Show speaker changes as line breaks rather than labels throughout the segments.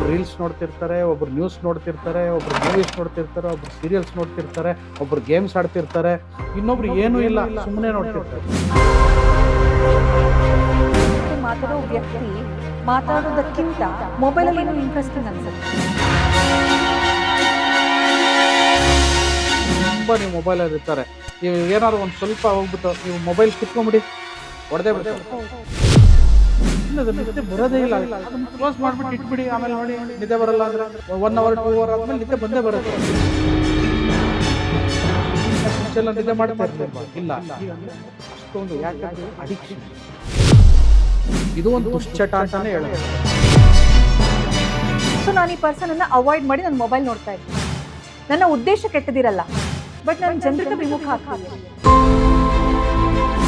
Reels ನೋಡ್ತಿರ್ತಾರೆ, ಒಬ್ರು news ನೋಡ್ತಿರ್ತಾರೆ, ಒಬ್ರು ಮೂವೀಸ್ ನೋಡ್ತಿರ್ತಾರೆ, ಒಬ್ರು ಸೀರಿಯಲ್ಸ್ ನೋಡ್ತಿರ್ತಾರೆ, ಒಬ್ರು ಗೇಮ್ಸ್ ಆಡ್ತಿರ್ತಾರೆ, ಇನ್ನೊಬ್ರು ಏನೂ ಇಲ್ಲ ಸುಮ್ಮನೆ ನೋಡ್ತಿರ್ತಾರೆ.
ಮಾತಾಡೋ ವ್ಯಕ್ತಿ ಮಾತಾಡೋದಕ್ಕಿಂತ ಮೊಬೈಲಲ್ಲಿ ಏನೋ ಇಂಟ್ರೆಸ್ಟಿಂಗ್ ಅನ್ಸುತ್ತೆ.
ತುಂಬ ನೀವು ಮೊಬೈಲಲ್ಲಿ ಇರ್ತಾರೆ, ನೀವು ಏನಾದ್ರು ಒಂದು ಸ್ವಲ್ಪ ಹೋಗ್ಬಿಟ್ಟು ನೀವು ಮೊಬೈಲ್ ಕಿತ್ಕೊಂಬಿಡಿ, ಹೊಡೆದೇ ಬಿಡ್ತಾರೆ. ಇಲ್ಲ ಅದು ನಿದ್ದೆ ಬರೋದೇ ಇಲ್ಲ, ಅದನ್ನ ಕ್ಲೋಸ್ ಮಾಡ್ಬಿಟ್ಟು ಇಟ್ಬಿಡಿ, ಆಮೇಲೆ ನೋಡಿ ನಿದ್ದೆ ಬರಲ್ಲ ಅಂದ್ರೆ 1 hour 2 hour ಆದ್ಮೇಲೆ ನಿದ್ದೆ ಬಂದೇ ಬರುತ್ತೆ. ಮುಂಚೆಲ್ಲ ನಿದ್ದೆ ಮಾಡ್ತಾ ಇರ್ಲಿಲ್ವಾ? ಇಲ್ಲ, ಅಷ್ಟೊಂದು ಯಾಕಂದ್ರೆ ಅಡಿಕ್ಷನ್. ಇದು ಒಂದು ದುಶ್ಚಟ ಅಂತಾನೆ ಹೇಳೋದು.
ಸೊ ನಾನು ಈ ಪರ್ಸನ್ ಅನ್ನ ಅವಾಯ್ಡ್ ಮಾಡಿ ನಾನು ಮೊಬೈಲ್ ನೋಡ್ತಾ ಇದ್ದೀನಿ. ನನ್ನ ಉದ್ದೇಶ ಕೆಟ್ಟದಿರಲ್ಲ, ಬಟ್ ನಾನು ಜನರಿಗೆ ವಿಮುಖ ಆಗ್ತೀನಿ.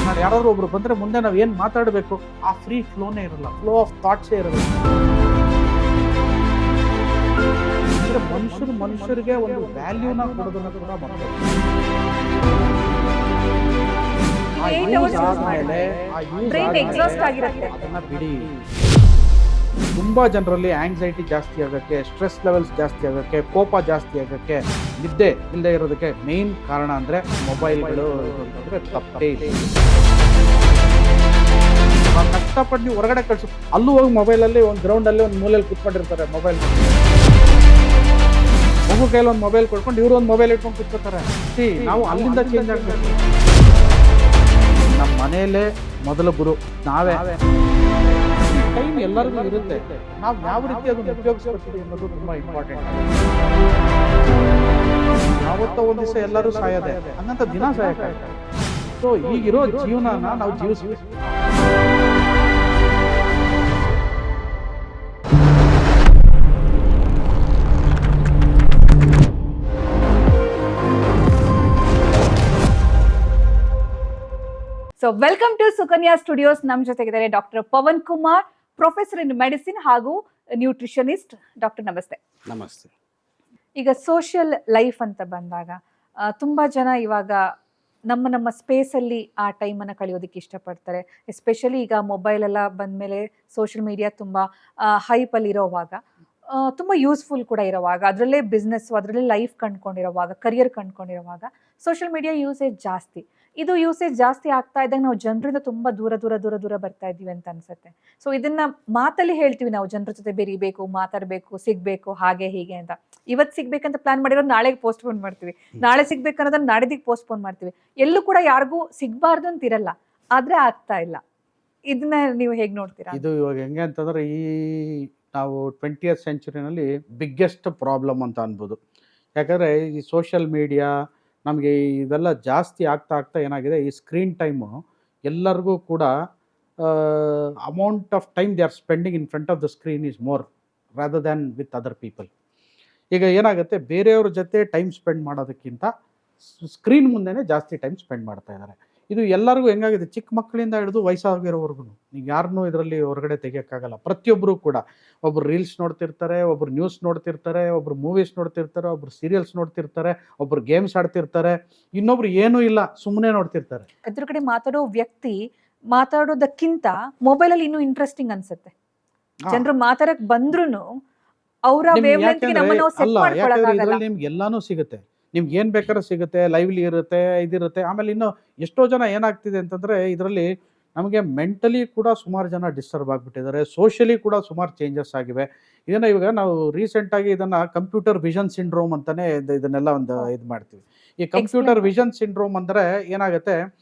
ನಾನು ಯಾರಾದ್ರೂ ಒಬ್ರು ಬಂದ್ರೆ ಮುಂದೆ ನಾವ್ ಏನ್ ಮಾತಾಡಬೇಕು ಆ ಫ್ರೀ ಫ್ಲೋನೇ ಇರಲ್ಲ, ಫ್ಲೋ ಆಫ್ ಥಾಟ್ಸೇ ಇರಲ್ಲ. ಅಂದ್ರೆ ಮನುಷ್ಯರಿಗೆ ಒಂದು ವ್ಯಾಲ್ಯೂನ ಕೊಡೋದನ್ನ ಕೂಡ ಮಾಡ್ತಾರೆ.
ಬ್ರೈನ್ ಎಕ್ಸಾಸ್ಟ್ ಆಗಿರುತ್ತೆ.
ಅದನ್ನ ಬಿಡಿ. ತುಂಬಾ ಜನರಲ್ಲಿ ಆಂಗ್ಸೈಟಿ ಜಾಸ್ತಿ ಆಗೋಕ್ಕೆ, ಸ್ಟ್ರೆಸ್ ಲೆವೆಲ್ಸ್ ಜಾಸ್ತಿ ಆಗೋಕ್ಕೆ, ಕೋಪ ಜಾಸ್ತಿ ಆಗೋಕ್ಕೆ, ನಿದ್ದೆ ಇಲ್ಲದೆ ಇರೋದಕ್ಕೆ ಮೇನ್ ಕಾರಣ ಅಂದ್ರೆ ಮೊಬೈಲ್ಗಳು ಅಂತಂದ್ರೆ ತಪ್ಪೇ ಇದೆ. ಕಷ್ಟಪಟ್ಟು ನೀವು ಹೊರಗಡೆ ಕಳ್ಸು, ಅಲ್ಲೂ ಹೋಗಿ ಮೊಬೈಲಲ್ಲಿ ಒಂದು ಗ್ರೌಂಡಲ್ಲಿ ಒಂದು ಮೂಲೆಯಲ್ಲಿ ಕೂತ್ಕೊಂಡಿರ್ತಾರೆ, ಮೊಬೈಲ್ ಮಗು ಕೈಲಿ ಒಂದು ಮೊಬೈಲ್ ಕೊಡ್ಕೊಂಡು ಇವರು ಒಂದು ಮೊಬೈಲ್ ಇಟ್ಕೊಂಡು ಕೂತ್ಕೊತಾರೆ. ನಾವು ಅಲ್ಲಿಂದ ಚೇಂಜ್ ಆಗಬೇಕು. ನಮ್ಮ ಮನೆಯಲ್ಲೇ ಮೊದಲ ಗುರು ನಾವೇ. ಟೈಮ್ ಎಲ್ಲರಿಗೂ ಇರುತ್ತೆ, ನಾವು ಯಾವ ರೀತಿ ಅದನ್ನು ಉಪಯೋಗಿಸ್ಕೊಳ್ತೀವಿ ಅನ್ನೋದು ತುಂಬಾ ಇಂಪಾರ್ಟೆಂಟ್. ಯಾವತ್ತೋ ಒಂದ್ ದಿವಸ ಎಲ್ಲರೂ ಸಾಯೋದೆ, ಹಂಗಂತ ದಿನ ಸಾಯಕ್ಕಾಗಲ್ಲ. ಸೊ ಈಗಿರೋ ಜೀವನನ ನಾವು ಜೀವಿಸ್ಬೇಕು.
So welcome to Sukanya studios. ನಮ್ಮ ಜೊತೆಗಿದ್ದಾರೆ doctor Pavan Kumar, professor in medicine ಹಾಗೂ ನ್ಯೂಟ್ರಿಷನಿಸ್ಟ್. ಡಾಕ್ಟರ್ ನಮಸ್ತೆ.
ನಮಸ್ತೆ.
ಈಗ ಸೋಷಿಯಲ್ ಲೈಫ್ ಅಂತ ಬಂದಾಗ ತುಂಬಾ ಜನ ಇವಾಗ ನಮ್ಮ ಸ್ಪೇಸಲ್ಲಿ ಆ ಟೈಮನ್ನು ಕಳೆಯೋದಕ್ಕೆ ಇಷ್ಟಪಡ್ತಾರೆ. ಎಸ್ಪೆಷಲಿ ಈಗ ಮೊಬೈಲ್ ಎಲ್ಲ ಬಂದಮೇಲೆ ಸೋಷಿಯಲ್ ಮೀಡಿಯಾ ತುಂಬ ಹೈಪಲ್ಲಿ ಇರೋವಾಗ, ತುಂಬ ಯೂಸ್ಫುಲ್ ಕೂಡ ಇರೋವಾಗ, ಅದರಲ್ಲೇ ಬಿಸ್ನೆಸ್ಸು, ಅದರಲ್ಲೇ ಲೈಫ್ ಕಂಡ್ಕೊಂಡಿರೋವಾಗ, ಕರಿಯರ್ ಕಂಡ್ಕೊಂಡಿರೋವಾಗ ಸೋಷಿಯಲ್ ಮೀಡಿಯಾ ಯೂಸೇಜ್ ಜಾಸ್ತಿ. ಇದು ಯೂಸೇಜ್ ಜಾಸ್ತಿ ಆಗ್ತಾ ಇದ್ದಾಗ ನಾವು ಜನರಿಂದ ತುಂಬ ದೂರ ಬರ್ತಾ ಇದ್ದೀವಿ ಅಂತ ಅನ್ಸುತ್ತೆ. ಸೊ ಇದನ್ನ ಮಾತಲ್ಲಿ ಹೇಳ್ತೀವಿ, ನಾವು ಜನರ ಜೊತೆ ಬೆರಿಬೇಕು, ಮಾತಾಡಬೇಕು, ಸಿಗಬೇಕು, ಹಾಗೆ ಹೀಗೆ ಅಂತ. ಇವತ್ತು ಸಿಗ್ಬೇಕಂತ ಪ್ಲಾನ್ ಮಾಡಿರೋ ನಾಳೆಗೆ ಪೋಸ್ಟ್ಪೋನ್ ಮಾಡ್ತೀವಿ, ನಾಳೆ ಸಿಗ್ಬೇಕನ್ನೋದನ್ನ ನಾಡಿದಿಗೆ ಪೋಸ್ಟ್ಪೋನ್ ಮಾಡ್ತೀವಿ. ಎಲ್ಲೂ ಕೂಡ ಯಾರಿಗೂ ಸಿಗಬಾರ್ದು ಅಂತ ಇರಲ್ಲ, ಆದ್ರೆ ಆಗ್ತಾ ಇಲ್ಲ. ಇದನ್ನ ನೀವು ಹೇಗೆ ನೋಡ್ತೀರಾ?
ಇದು ಇವಾಗ ಹೆಂಗೆ ಅಂತಂದ್ರೆ ಈ ನಾವು 20th ಸೆಂಚುರಿನಲ್ಲಿ ಬಿಗ್ಗೆಸ್ಟ್ ಪ್ರಾಬ್ಲಮ್ ಅಂತ ಅನ್ಬೋದು. ಯಾಕಂದರೆ ಈ ಸೋಷಿಯಲ್ ಮೀಡಿಯಾ ನಮಗೆ ಇವೆಲ್ಲ ಜಾಸ್ತಿ ಆಗ್ತಾ ಏನಾಗಿದೆ, ಈ ಸ್ಕ್ರೀನ್ ಟೈಮು ಎಲ್ಲರಿಗೂ ಕೂಡ amount of time they are spending in front of the screen is more rather than with other people. ಈಗ ಏನಾಗುತ್ತೆ, ಬೇರೆಯವ್ರ ಜೊತೆ ಟೈಮ್ ಸ್ಪೆಂಡ್ ಮಾಡೋದಕ್ಕಿಂತ ಸ್ಕ್ರೀನ್ ಮುಂದೆನೇ ಜಾಸ್ತಿ ಟೈಮ್ ಸ್ಪೆಂಡ್ ಮಾಡ್ತಾ ಇದ್ದಾರೆ. ಇದು ಎಲ್ಲರಿಗೂ ಹೆಂಗಾಗಿದೆ, ಚಿಕ್ಕ ಮಕ್ಕಳಿಂದ ಹಿಡಿದು ವಯಸ್ಸಾಗಿರೋವರೆಗೂ ನೀವು ಯಾರನ್ನೂ ಇದರಲ್ಲಿ ಹೊರಗಡೆ ತೆಗಿಯೋಕ್ಕಾಗಲ್ಲ. ಪ್ರತಿಯೊಬ್ಬರು ಕೂಡ ಒಬ್ರು ರೀಲ್ಸ್ ನೋಡ್ತಿರ್ತಾರೆ, ಒಬ್ರು ನ್ಯೂಸ್ ನೋಡ್ತಿರ್ತಾರೆ, ಒಬ್ರು ಮೂವೀಸ್ ನೋಡ್ತಿರ್ತಾರೆ, ಒಬ್ರು ಸೀರಿಯಲ್ಸ್ ನೋಡ್ತಿರ್ತಾರೆ, ಒಬ್ರು ಗೇಮ್ಸ್ ಆಡ್ತಿರ್ತಾರೆ, ಇನ್ನೊಬ್ರು ಏನೂ ಇಲ್ಲ ಸುಮ್ಮನೆ ನೋಡ್ತಿರ್ತಾರೆ.
ಎದುರು ಕಡೆ ಮಾತಾಡೋ ವ್ಯಕ್ತಿ ಮಾತಾಡೋದಕ್ಕಿಂತ ಮೊಬೈಲಲ್ಲಿ ಇನ್ನೂ ಇಂಟ್ರೆಸ್ಟಿಂಗ್ ಅನ್ಸುತ್ತೆ. ಜನರು ಮಾತಾಡಕ್ ಬಂದ್ರು ಅವರ ವೇವ್ಲೆಂತ್ಗೆ ನಮ್ಮನ್ನ ನಾವು ಸೆಟ್ ಮಾಡ್ಕೊಳ್ಳೋಕ್ಕಾಗಲ್ಲ.
ನಿಮ್ಗೆ ಎಲ್ಲಾನು ಸಿಗುತ್ತೆ, ನಿಮ್ಗೆ ಏನ್ ಬೇಕಾದ್ರೂ ಸಿಗುತ್ತೆ, ಲೈವ್ಲಿ ಇರುತ್ತೆ, ಇದಿರುತ್ತೆ. ಆಮೇಲೆ ಇನ್ನು ಎಷ್ಟೋ ಜನ ಏನಾಗ್ತಿದೆ ಅಂತಂದ್ರೆ ಇದರಲ್ಲಿ ನಮಗೆ ಮೆಂಟಲಿ ಕೂಡ ಸುಮಾರು ಜನ ಡಿಸ್ಟರ್ಬ್ ಆಗಿಬಿಟ್ಟಿದ್ದಾರೆ, ಸೋಷಿಯಲಿ ಕೂಡ ಸುಮಾರು ಚೇಂಜಸ್ ಆಗಿವೆ. ಇದನ್ನ ಇವಾಗ ನಾವು ರೀಸೆಂಟಾಗಿ ಇದನ್ನ ಕಂಪ್ಯೂಟರ್ ವಿಷನ್ ಸಿಂಡ್ರೋಮ್ ಅಂತಾನೆ ಇದನ್ನೆಲ್ಲ ಒಂದು ಇದು ಮಾಡ್ತೀವಿ. ಈ ಕಂಪ್ಯೂಟರ್ ವಿಷನ್ ಸಿಂಡ್ರೋಮ್ ಅಂದ್ರೆ ಏನಾಗುತ್ತೆ,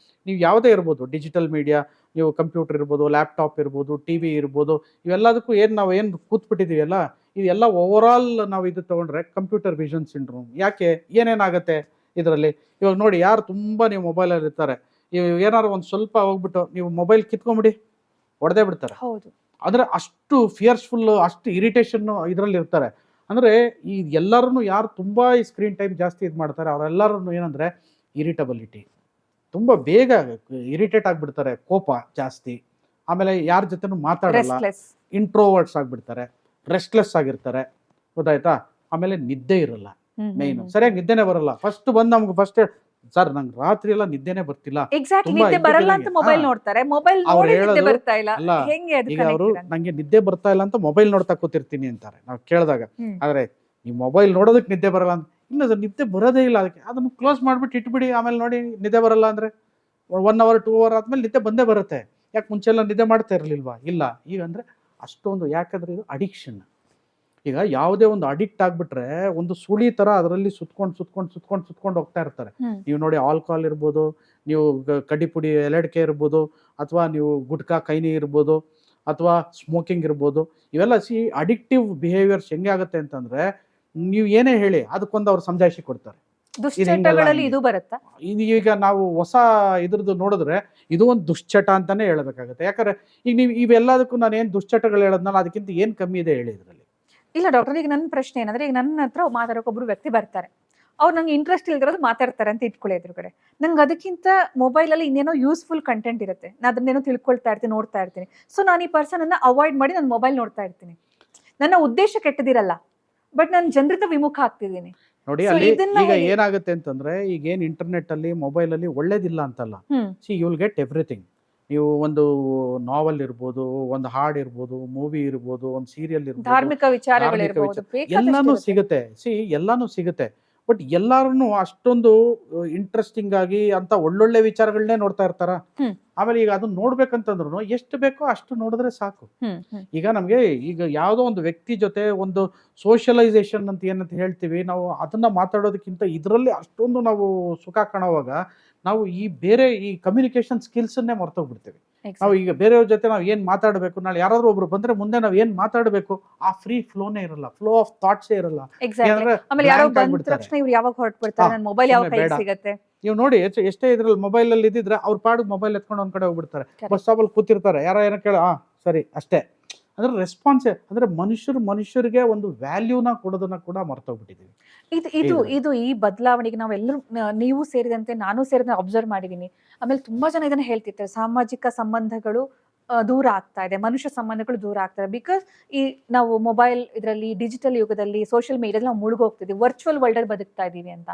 ನೀವು ಯಾವುದೇ ಇರ್ಬೋದು, ಡಿಜಿಟಲ್ ಮೀಡಿಯಾ, ನೀವು ಕಂಪ್ಯೂಟರ್ ಇರ್ಬೋದು, ಲ್ಯಾಪ್ಟಾಪ್ ಇರ್ಬೋದು, TV ಇರ್ಬೋದು, ಇವೆಲ್ಲದಕ್ಕೂ ನಾವು ಏನು ಕೂತ್ಬಿಟ್ಟಿದ್ದೀವಲ್ಲ, ಇದೆಲ್ಲ ಓವರಾಲ್ ನಾವು ಇದು ತೊಗೊಂಡ್ರೆ ಕಂಪ್ಯೂಟರ್ ವಿಷನ್ ಸಿಂಡ್ರೋಮ್. ಯಾಕೆ, ಏನೇನಾಗುತ್ತೆ ಇದರಲ್ಲಿ? ಇವಾಗ ನೋಡಿ, ಯಾರು ತುಂಬ ನೀವು ಮೊಬೈಲಲ್ಲಿ ಇರ್ತಾರೆ, ಏನಾದ್ರು ಒಂದು ಸ್ವಲ್ಪ ಹೋಗ್ಬಿಟ್ಟು ನೀವು ಮೊಬೈಲ್ ಕಿತ್ಕೊಂಬಿಡಿ, ಹೊಡೆದೇ ಬಿಡ್ತಾರೆ. ಅಂದರೆ ಅಷ್ಟು ಫಿಯರ್ಸ್ಫುಲ್ಲು, ಅಷ್ಟು ಇರಿಟೇಷನ್ನು ಇದರಲ್ಲಿ ಇರ್ತಾರೆ. ಅಂದರೆ ಈ ಎಲ್ಲರೂ ಯಾರು ತುಂಬ ಈ ಸ್ಕ್ರೀನ್ ಟೈಮ್ ಜಾಸ್ತಿ ಇದು ಮಾಡ್ತಾರೆ ಅವರೆಲ್ಲರೂ ಏನಂದರೆ ಇರಿಟಬಿಲಿಟಿ, ತುಂಬ ಬೇಗ ಇರಿಟೇಟ್ ಆಗಿಬಿಡ್ತಾರೆ, ಕೋಪ ಜಾಸ್ತಿ, ಆಮೇಲೆ ಯಾರ ಜೊತೆನೂ ಮಾತಾಡಲ್ಲ, ಇಂಟ್ರೋವರ್ಟ್ಸ್ ಆಗಿಬಿಡ್ತಾರೆ, ರೆಸ್ಟ್ಲೆಸ್ ಆಗಿರ್ತಾರೆ, ಗೊತ್ತಾಯ್ತಾ? ಆಮೇಲೆ ನಿದ್ದೆ ಇರಲ್ಲ, ಮೇಯ್ನು ಸರಿಯಾಗಿ ನಿದ್ದೆನೇ ಬರಲ್ಲ. ಫಸ್ಟ್ ಬಂದು ನಮ್ಗೆ ಸರ್ ನಂಗೆ ರಾತ್ರಿ ಎಲ್ಲ ನಿದ್ದೆನೆ ಬರ್ತಿಲ್ಲ,
ಎಕ್ಸಾಕ್ಟ್ಲಿ
ತುಂಬಾ
ನಿದ್ದೆ ಬರಲ್ಲ ಅಂತ
ಇದ್ದಕ್ಕಿದ್ದಂಗೆ
ಮೊಬೈಲ್ ನೋಡ್ತಾರೆ, ಮೊಬೈಲ್
ಅವ್ರು
ನೋಡಿ ನಿದ್ದೆ
ಹೇಳೋದು
ಬರ್ತಾ ಇಲ್ಲ.
ಅಲ್ಲ,
ಹೆಂಗೆ ಅದು
ಈಗ ಅವರು
ಕನೆಕ್ಟೆಡ್ ಅಂತ?
ನಂಗೆ ನಿದ್ದೆ ಬರ್ತಾ ಇಲ್ಲ ಅಂತ ಮೊಬೈಲ್ ನೋಡ್ತಾ ಕೂತಿರ್ತೀನಿ ಅಂತಾರೆ ನಾವು ಕೇಳಿದಾಗ.
ಹ್ಮ್.
ಆದ್ರೆ ಈ ಮೊಬೈಲ್ ನೋಡೋದಕ್ಕೆ ನಿದ್ದೆ ಬರಲ್ಲ ಅಂತ, ಇಲ್ಲ ಸರ್ ನಿದ್ದೆ ಬರೋದೇ ಇಲ್ಲ, ಅದಕ್ಕೆ ಅದನ್ನು ಕ್ಲೋಸ್ ಮಾಡ್ಬಿಟ್ಟು ಇಟ್ಬಿಡಿ, ಆಮೇಲೆ ನೋಡಿ ನಿದ್ದೆ ಬರಲ್ಲ ಅಂದ್ರೆ 1 ಅವರ್ 2 ಅವರ್ ಆದ್ಮೇಲೆ ನಿದ್ದೆ ಬಂದೇ ಬರುತ್ತೆ. ಯಾಕೆ ಮುಂಚೆ ಎಲ್ಲ ನಿದ್ದೆ ಮಾಡ್ತಾ ಇರಲಿಲ್ವಾ? ಇಲ್ಲ. ಈಗ ಅಂದ್ರೆ ಅಷ್ಟೊಂದು, ಯಾಕಂದ್ರೆ ಇದು ಅಡಿಕ್ಷನ್. ಈಗ ಯಾವುದೇ ಒಂದು ಅಡಿಕ್ಟ್ ಆಗ್ಬಿಟ್ರೆ ಒಂದು ಸುಳಿ ತರ ಅದರಲ್ಲಿ ಸುತ್ಕೊಂಡು ಹೋಗ್ತಾ ಇರ್ತಾರೆ.
ಹ್ಮ್.
ನೀವು ನೋಡಿ ಆಲ್ಕೋಹಾಲ್ ಇರ್ಬೋದು, ನೀವು ಕಡ್ಡಿ ಪುಡಿ ಎಲೆಡಿಕೆ ಇರ್ಬೋದು, ಅಥವಾ ನೀವು ಗುಟ್ಕಾ ಕೈನಿ ಇರ್ಬೋದು, ಅಥವಾ ಸ್ಮೋಕಿಂಗ್ ಇರ್ಬೋದು, ಇವೆಲ್ಲ ಅಡಿಕ್ಟಿವ್ ಬಿಹೇವಿಯರ್ಸ್ ಹೆಂಗೆ ಆಗುತ್ತೆ ಅಂತಂದ್ರೆ, ನೀವು ಏನೇ ಹೇಳಿ ಅದಕ್ಕೊಂದು ಅವ್ರು ಸಮಜಾಯಿಷಿ ಕೊಡ್ತಾರೆ.
ದುಶ್ಚಟಗಳಲ್ಲಿ ಇದು ಬರುತ್ತಾ?
ಈಗ ನಾವು ಹೊಸ ಇದ್ರದ್ದು ನೋಡಿದ್ರೆ ಇದು ಒಂದು ದುಶ್ಚಟ ಅಂತಾನೆ ಹೇಳಬೇಕಾಗುತ್ತೆ. ಯಾಕಂದ್ರೆ ಈಗ ನೀವು ಇವೆಲ್ಲದಕ್ಕೂ ನಾನು ಏನು ದುಶ್ಚಟಗಳು ಹೇಳೋದ್ನಲ್ಲ, ಅದಕ್ಕಿಂತ ಏನು ಕಮ್ಮಿ ಇದೆ ಹೇಳಿ ಇದರಲ್ಲಿ?
ಇಲ್ಲ ಡಾಕ್ಟರ್, ಈಗ ನನ್ನ ಪ್ರಶ್ನೆ ಏನಂದ್ರೆ, ಈಗ ನನ್ನ ಹತ್ರ ಮಾತಾಡೋಕೆ ಒಬ್ರು ವ್ಯಕ್ತಿ ಬರ್ತಾರೆ, ಅವ್ರು ನಂಗೆ ಇಂಟ್ರೆಸ್ಟ್ ಇಲ್ದಿರೋದು ಮಾತಾಡ್ತಾರೆ ಅಂತ ಇಟ್ಕೊಳ್ಳಿ ಎದುರುಗಡೆ. ನಂಗೆ ಅದಕ್ಕಿಂತ ಮೊಬೈಲಲ್ಲಿ ಇನ್ನೇನೋ ಯೂಸ್ಫುಲ್ ಕಂಟೆಂಟ್ ಇರುತ್ತೆ, ನಾನು ಅದನ್ನೇನೋ ತಿಳ್ಕೊಳ್ತಾ ಇರ್ತೀನಿ, ನೋಡ್ತಾ ಇರ್ತೀನಿ. ಸೊ ನಾನು ಈ ಪರ್ಸನ್ ಅನ್ನ ಅವಾಯ್ಡ್ ಮಾಡಿ ನಾನು ಮೊಬೈಲ್ ನೋಡ್ತಾ ಇರ್ತೀನಿ. ನನ್ನ ಉದ್ದೇಶ ಕೆಟ್ಟದಿರಲ್ಲ, ಬಟ್ ನಾನು ಜನರಿಂದ ವಿಮುಖ ಆಗ್ತಿದ್ದೀನಿ.
ನೋಡಿ
So
ಅಲ್ಲಿ
ಇದನ್ನ
ಈಗ
ಹೇಗೆ-
ಏನಾಗುತ್ತೆ ಅಂತಂದ್ರೆ, ಈಗ ಏನು ಇಂಟರ್ನೆಟ್ ಅಲ್ಲಿ ಮೊಬೈಲ್ ಅಲ್ಲಿ ಒಳ್ಳೇದಿಲ್ಲ ಅಂತಲ್ಲ. You will get everything. ನೀವು ಒಂದು ನಾವೆಲ್ ಇರ್ಬೋದು, ಒಂದು ಹಾಡ್ ಇರ್ಬೋದು, ಮೂವಿ ಇರ್ಬೋದು, ಒಂದು ಸೀರಿಯಲ್ ಇರ್ಬೋದು,
ಧಾರ್ಮಿಕ ವಿಚಾರಗಳಿರ್ಬೋದು,
ಎಲ್ಲಾನು
ಬೇಕಾದಷ್ಟು ಇರುತ್ತೆ.
ಸಿಗುತ್ತೆ. ಎಲ್ಲಾನು ಸಿಗುತ್ತೆ. ಬಟ್ ಎಲ್ಲಾರು ಅಷ್ಟೊಂದು ಇಂಟ್ರೆಸ್ಟಿಂಗ್ ಆಗಿ ಅಂತ ಒಳ್ಳೊಳ್ಳೆ ವಿಚಾರಗಳನ್ನೇ ನೋಡ್ತಾ ಇರ್ತಾರ.
ಹ್ಮ್.
ಆಮೇಲೆ ಈಗ ಅದನ್ನ ನೋಡ್ಬೇಕಂತಂದ್ರು ಎಷ್ಟು ಬೇಕೋ ಅಷ್ಟು ನೋಡಿದ್ರೆ ಸಾಕು.
ಹ್ಮ್, ಹ್ಮ್.
ಈಗ ನಮಗೆ ಈಗ ಯಾವುದೋ ಒಂದು ವ್ಯಕ್ತಿ ಜೊತೆ ಒಂದು ಸೋಷಿಯಲೈಸೇಷನ್ ಅಂತ ಏನಂತ ಹೇಳ್ತೀವಿ ನಾವು, ಅದನ್ನ ಮಾತಾಡೋದಕ್ಕಿಂತ ಇದರಲ್ಲಿ ಅಷ್ಟೊಂದು ನಾವು ಸುಖ ಕಾಣುವಾಗ ನಾವು ಈ ಬೇರೆ ಈ ಕಮ್ಯುನಿಕೇಶನ್ ಸ್ಕಿಲ್ಸನ್ನೇ ಮರ್ತೋಗ್ಬಿಡ್ತೀವಿ. ನಾವು ಈಗ ಬೇರೆಯವ್ರ ಜೊತೆ ನಾವು ಏನು ಮಾತಾಡಬೇಕು, ನಾಳೆ ಯಾರಾದ್ರೂ ಒಬ್ರು ಬಂದ್ರೆ ಮುಂದೆ ನಾವು ಏನು ಮಾತಾಡಬೇಕು ಆ ಫ್ರೀ ಫ್ಲೋನೇ ಇರಲ್ಲ, ಫ್ಲೋ ಆಫ್ ಥಾಟ್ಸೇ ಇರಲ್ಲ.
Exactly.
ಯಾಕಂದ್ರೆ
ಆಮೇಲೆ ಯಾರೋ
blank
ಬಂದ
ಆಗ್ಬಿಡ್ತಾರೆ.
ತಕ್ಷಣ ಇವ್ರು ಯಾವಾಗ ಹೊರಟ್ಬಿಡ್ತಾರೆ, ನನ್ನ ಮೊಬೈಲ್ ಯಾವ
ಸುಮ್ನೆ
ಕೈ
ಬೇಡ.
ಸಿಗತ್ತೆ.
ನೀವು ನೋಡಿ ಎಷ್ಟೇ ಇದ್ರಲ್ಲಿ ಮೊಬೈಲ್ ಅಲ್ಲಿ ಇದ್ದಿದ್ರೆ ಅವ್ರ ಪಾಡಿಗೆ ಮೊಬೈಲ್ ಎತ್ಕೊಂಡು ಒಂದ್ ಕಡೆ ಹೋಗ್ಬಿಡ್ತಾರೆ.
Correct.
ಬಸ್ ಸ್ಟಾಪ್ ಅಲ್ಲಿ ಕೂತಿರ್ತಾರೆ, ಯಾರೋ ಏನೋ ಕೇಳ ಸರಿ ಅಷ್ಟೇ. ಅಂದ್ರೆ ರೆಸ್ಪಾನ್ಸ್ ಅಂದ್ರೆ ಮನುಷ್ಯರಿಗೆ ಒಂದು ವ್ಯಾಲ್ಯೂನ ಕೊಡೋದನ್ನ ಕೂಡ ಮರ್ತೋಗ್ಬಿಟ್ಟಿದೀವಿ.
ಇದು ಈ ಬದಲಾವಣೆಗೆ ನಾವೆಲ್ಲರೂ, ನೀವು ಸೇರಿದಂತೆ ನಾನು ಸೇರಿದಂತೆ ಅಬ್ಸರ್ವ್ ಮಾಡಿದೀನಿ. ಆಮೇಲೆ ತುಂಬಾ ಜನ ಇದನ್ನ ಹೇಳ್ತಿರ್ತಾರೆ, ಸಾಮಾಜಿಕ ಸಂಬಂಧಗಳು ದೂರ ಆಗ್ತಾ ಇದೆ, ಮನುಷ್ಯ ಸಂಬಂಧಗಳು ದೂರ ಆಗ್ತಾ ಇದೆ. ಬಿಕಾಸ್ ಈ ನಾವು ಮೊಬೈಲ್ ಇದರಲ್ಲಿ, ಡಿಜಿಟಲ್ ಯುಗದಲ್ಲಿ, ಸೋಷಿಯಲ್ ಮೀಡಿಯಾದಲ್ಲಿ ನಾವು ಮುಳುಗೋಗ್ತಿದ್ವಿ, ವರ್ಚುವಲ್ ವರ್ಲ್ಡ್ ಅಲ್ಲಿ ಬದುಕ್ತಾ ಇದೀವಿ ಅಂತ.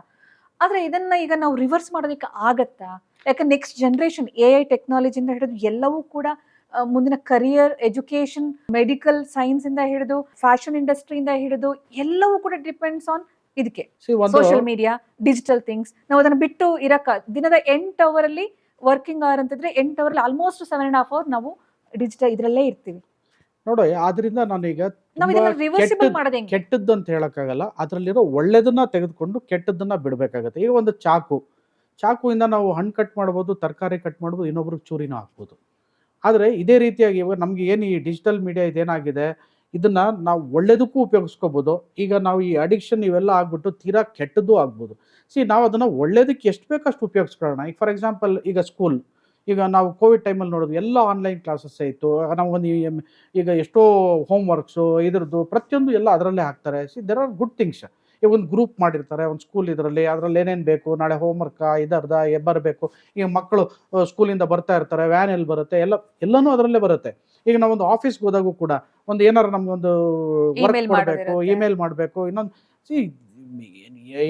ಆದ್ರೆ ಇದನ್ನ ಈಗ ನಾವು ರಿವರ್ಸ್ ಮಾಡೋದಕ್ಕೆ ಆಗತ್ತಾ? ಯಾಕಂದ್ರೆ ನೆಕ್ಸ್ಟ್ ಜನರೇಷನ್ AI ಟೆಕ್ನಾಲಜಿಯಿಂದ ಹಿಡಿದು ಎಲ್ಲವೂ ಕೂಡ ಮುಂದಿನ ಕರಿಯರ್, ಎಜುಕೇಶನ್, ಮೆಡಿಕಲ್ ಸೈನ್ಸ್ ಇಂದ ಹಿಡಿದು ಫ್ಯಾಷನ್ ಇಂಡಸ್ಟ್ರಿಯಿಂದ ಹಿಡಿದು ಎಲ್ಲವೂ ಕೂಡ ಡಿಪೆಂಡ್ಸ್ ಆನ್ ಇದಕ್ಕೆ, ಸೋಷಿಯಲ್ ಮೀಡಿಯಾ, ಡಿಜಿಟಲ್ ಥಿಂಗ್ಸ್. ನಾವು ಅದನ್ನ ಬಿಟ್ಟು ಇರಕ್ಕ, ದಿನದ 8 ಅವರ್ ಅಲ್ಲಿ ವರ್ಕಿಂಗ್ ಅವರ್ ಅಂತಿದ್ರೆ 8 ಅವರ್ ಆಲ್ಮೋಸ್ಟ್ 7.5 ಅವರ್ ನಾವು ಡಿಜಿಟಲ್ ಇದ್ರಲ್ಲೇ ಇರ್ತೀವಿ.
ನೋಡಿ, ಆದ್ರಿಂದ ನಾನೀಗ
ನಾವು ಇದನ್ನ ರಿವರ್ಸಿಬಲ್ ಮಾಡೋದು ಹೆಂಗೆ?
ಕೆಟ್ಟದ್ದು ಅಂತ ಹೇಳಕ್ಕಾಗಲ್ಲ, ಅದ್ರಲ್ಲಿರೋ ಒಳ್ಳೇದನ್ನ ತೆಗೆದುಕೊಂಡು ಕೆಟ್ಟದ್ದನ್ನ ಬಿಡಬೇಕಾಗತ್ತೆ. ಈಗ ಒಂದು ಚಾಕುವಿಂದ ನಾವು ಹಣ್ಣು ಕಟ್ ಮಾಡ್ಬೋದು, ತರಕಾರಿ ಕಟ್ ಮಾಡ್ಬೋದು, ಇನ್ನೊಬ್ರಿಗೆ ಚೂರಿನ ಹಾಕ್ಬೋದು. ಆದರೆ ಇದೇ ರೀತಿಯಾಗಿ ಇವಾಗ ನಮ್ಗೆ ಏನು ಈ ಡಿಜಿಟಲ್ ಮೀಡಿಯಾ ಇದೇನಾಗಿದೆ, ಇದನ್ನ ನಾವು ಒಳ್ಳೇದಕ್ಕೂ ಉಪಯೋಗಿಸ್ಕೋಬೋದು. ಈಗ ನಾವು ಈ ಅಡಿಕ್ಷನ್ ಇವೆಲ್ಲ ಆಗ್ಬಿಟ್ಟು ತೀರಾ ಕೆಟ್ಟದ್ದು ಆಗ್ಬೋದು. ನಾವು ಅದನ್ನ ಒಳ್ಳೇದಕ್ಕೆ ಎಷ್ಟು ಬೇಕಷ್ಟು ಉಪಯೋಗಿಸ್ಕೊಳ್ಳೋಣ. ಈಗ ಫಾರ್ ಎಕ್ಸಾಂಪಲ್ ಈಗ ಸ್ಕೂಲ್, ಈಗ ನಾವು ಕೋವಿಡ್ ಟೈಮಲ್ಲಿ ನೋಡೋದು ಎಲ್ಲ ಆನ್ಲೈನ್ ಕ್ಲಾಸಸ್ ಇತ್ತು. ನಾವು ಈಗ ಎಷ್ಟೋ ಹೋಮ್ ವರ್ಕ್ಸು ಇದ್ರದ್ದು ಪ್ರತಿಯೊಂದು ಎಲ್ಲ ಅದರಲ್ಲೇ ಹಾಕ್ತಾರೆ. There are good things. ಈಗ ಒಂದು ಗ್ರೂಪ್ ಮಾಡಿರ್ತಾರೆ ಒಂದು ಸ್ಕೂಲ್, ಅದರಲ್ಲಿ ಏನೇನು ಬೇಕು, ನಾಳೆ ಹೋಮ್ ವರ್ಕ್ ಬರಬೇಕು. ಈಗ ಮಕ್ಕಳು ಸ್ಕೂಲಿಂದ ಬರ್ತಾ ಇರ್ತಾರೆ, ವ್ಯಾನ್ ಎಲ್ಲಿ ಬರುತ್ತೆ, ಎಲ್ಲನೂ ಅದರಲ್ಲೇ ಬರುತ್ತೆ. ಈಗ ನಾವೊಂದು ಆಫೀಸ್ಗೆ ಹೋದಾಗೂ ಕೂಡ ಒಂದು ಏನಾರು ನಮ್ಗೊಂದು ವರ್ಕ್
Email
ಕೊಡಬೇಕು,
ಮಾಡೋದಿರುತ್ತೆ.
ಇಮೇಲ್ ಮಾಡಬೇಕು, ಇನ್ನೊಂದು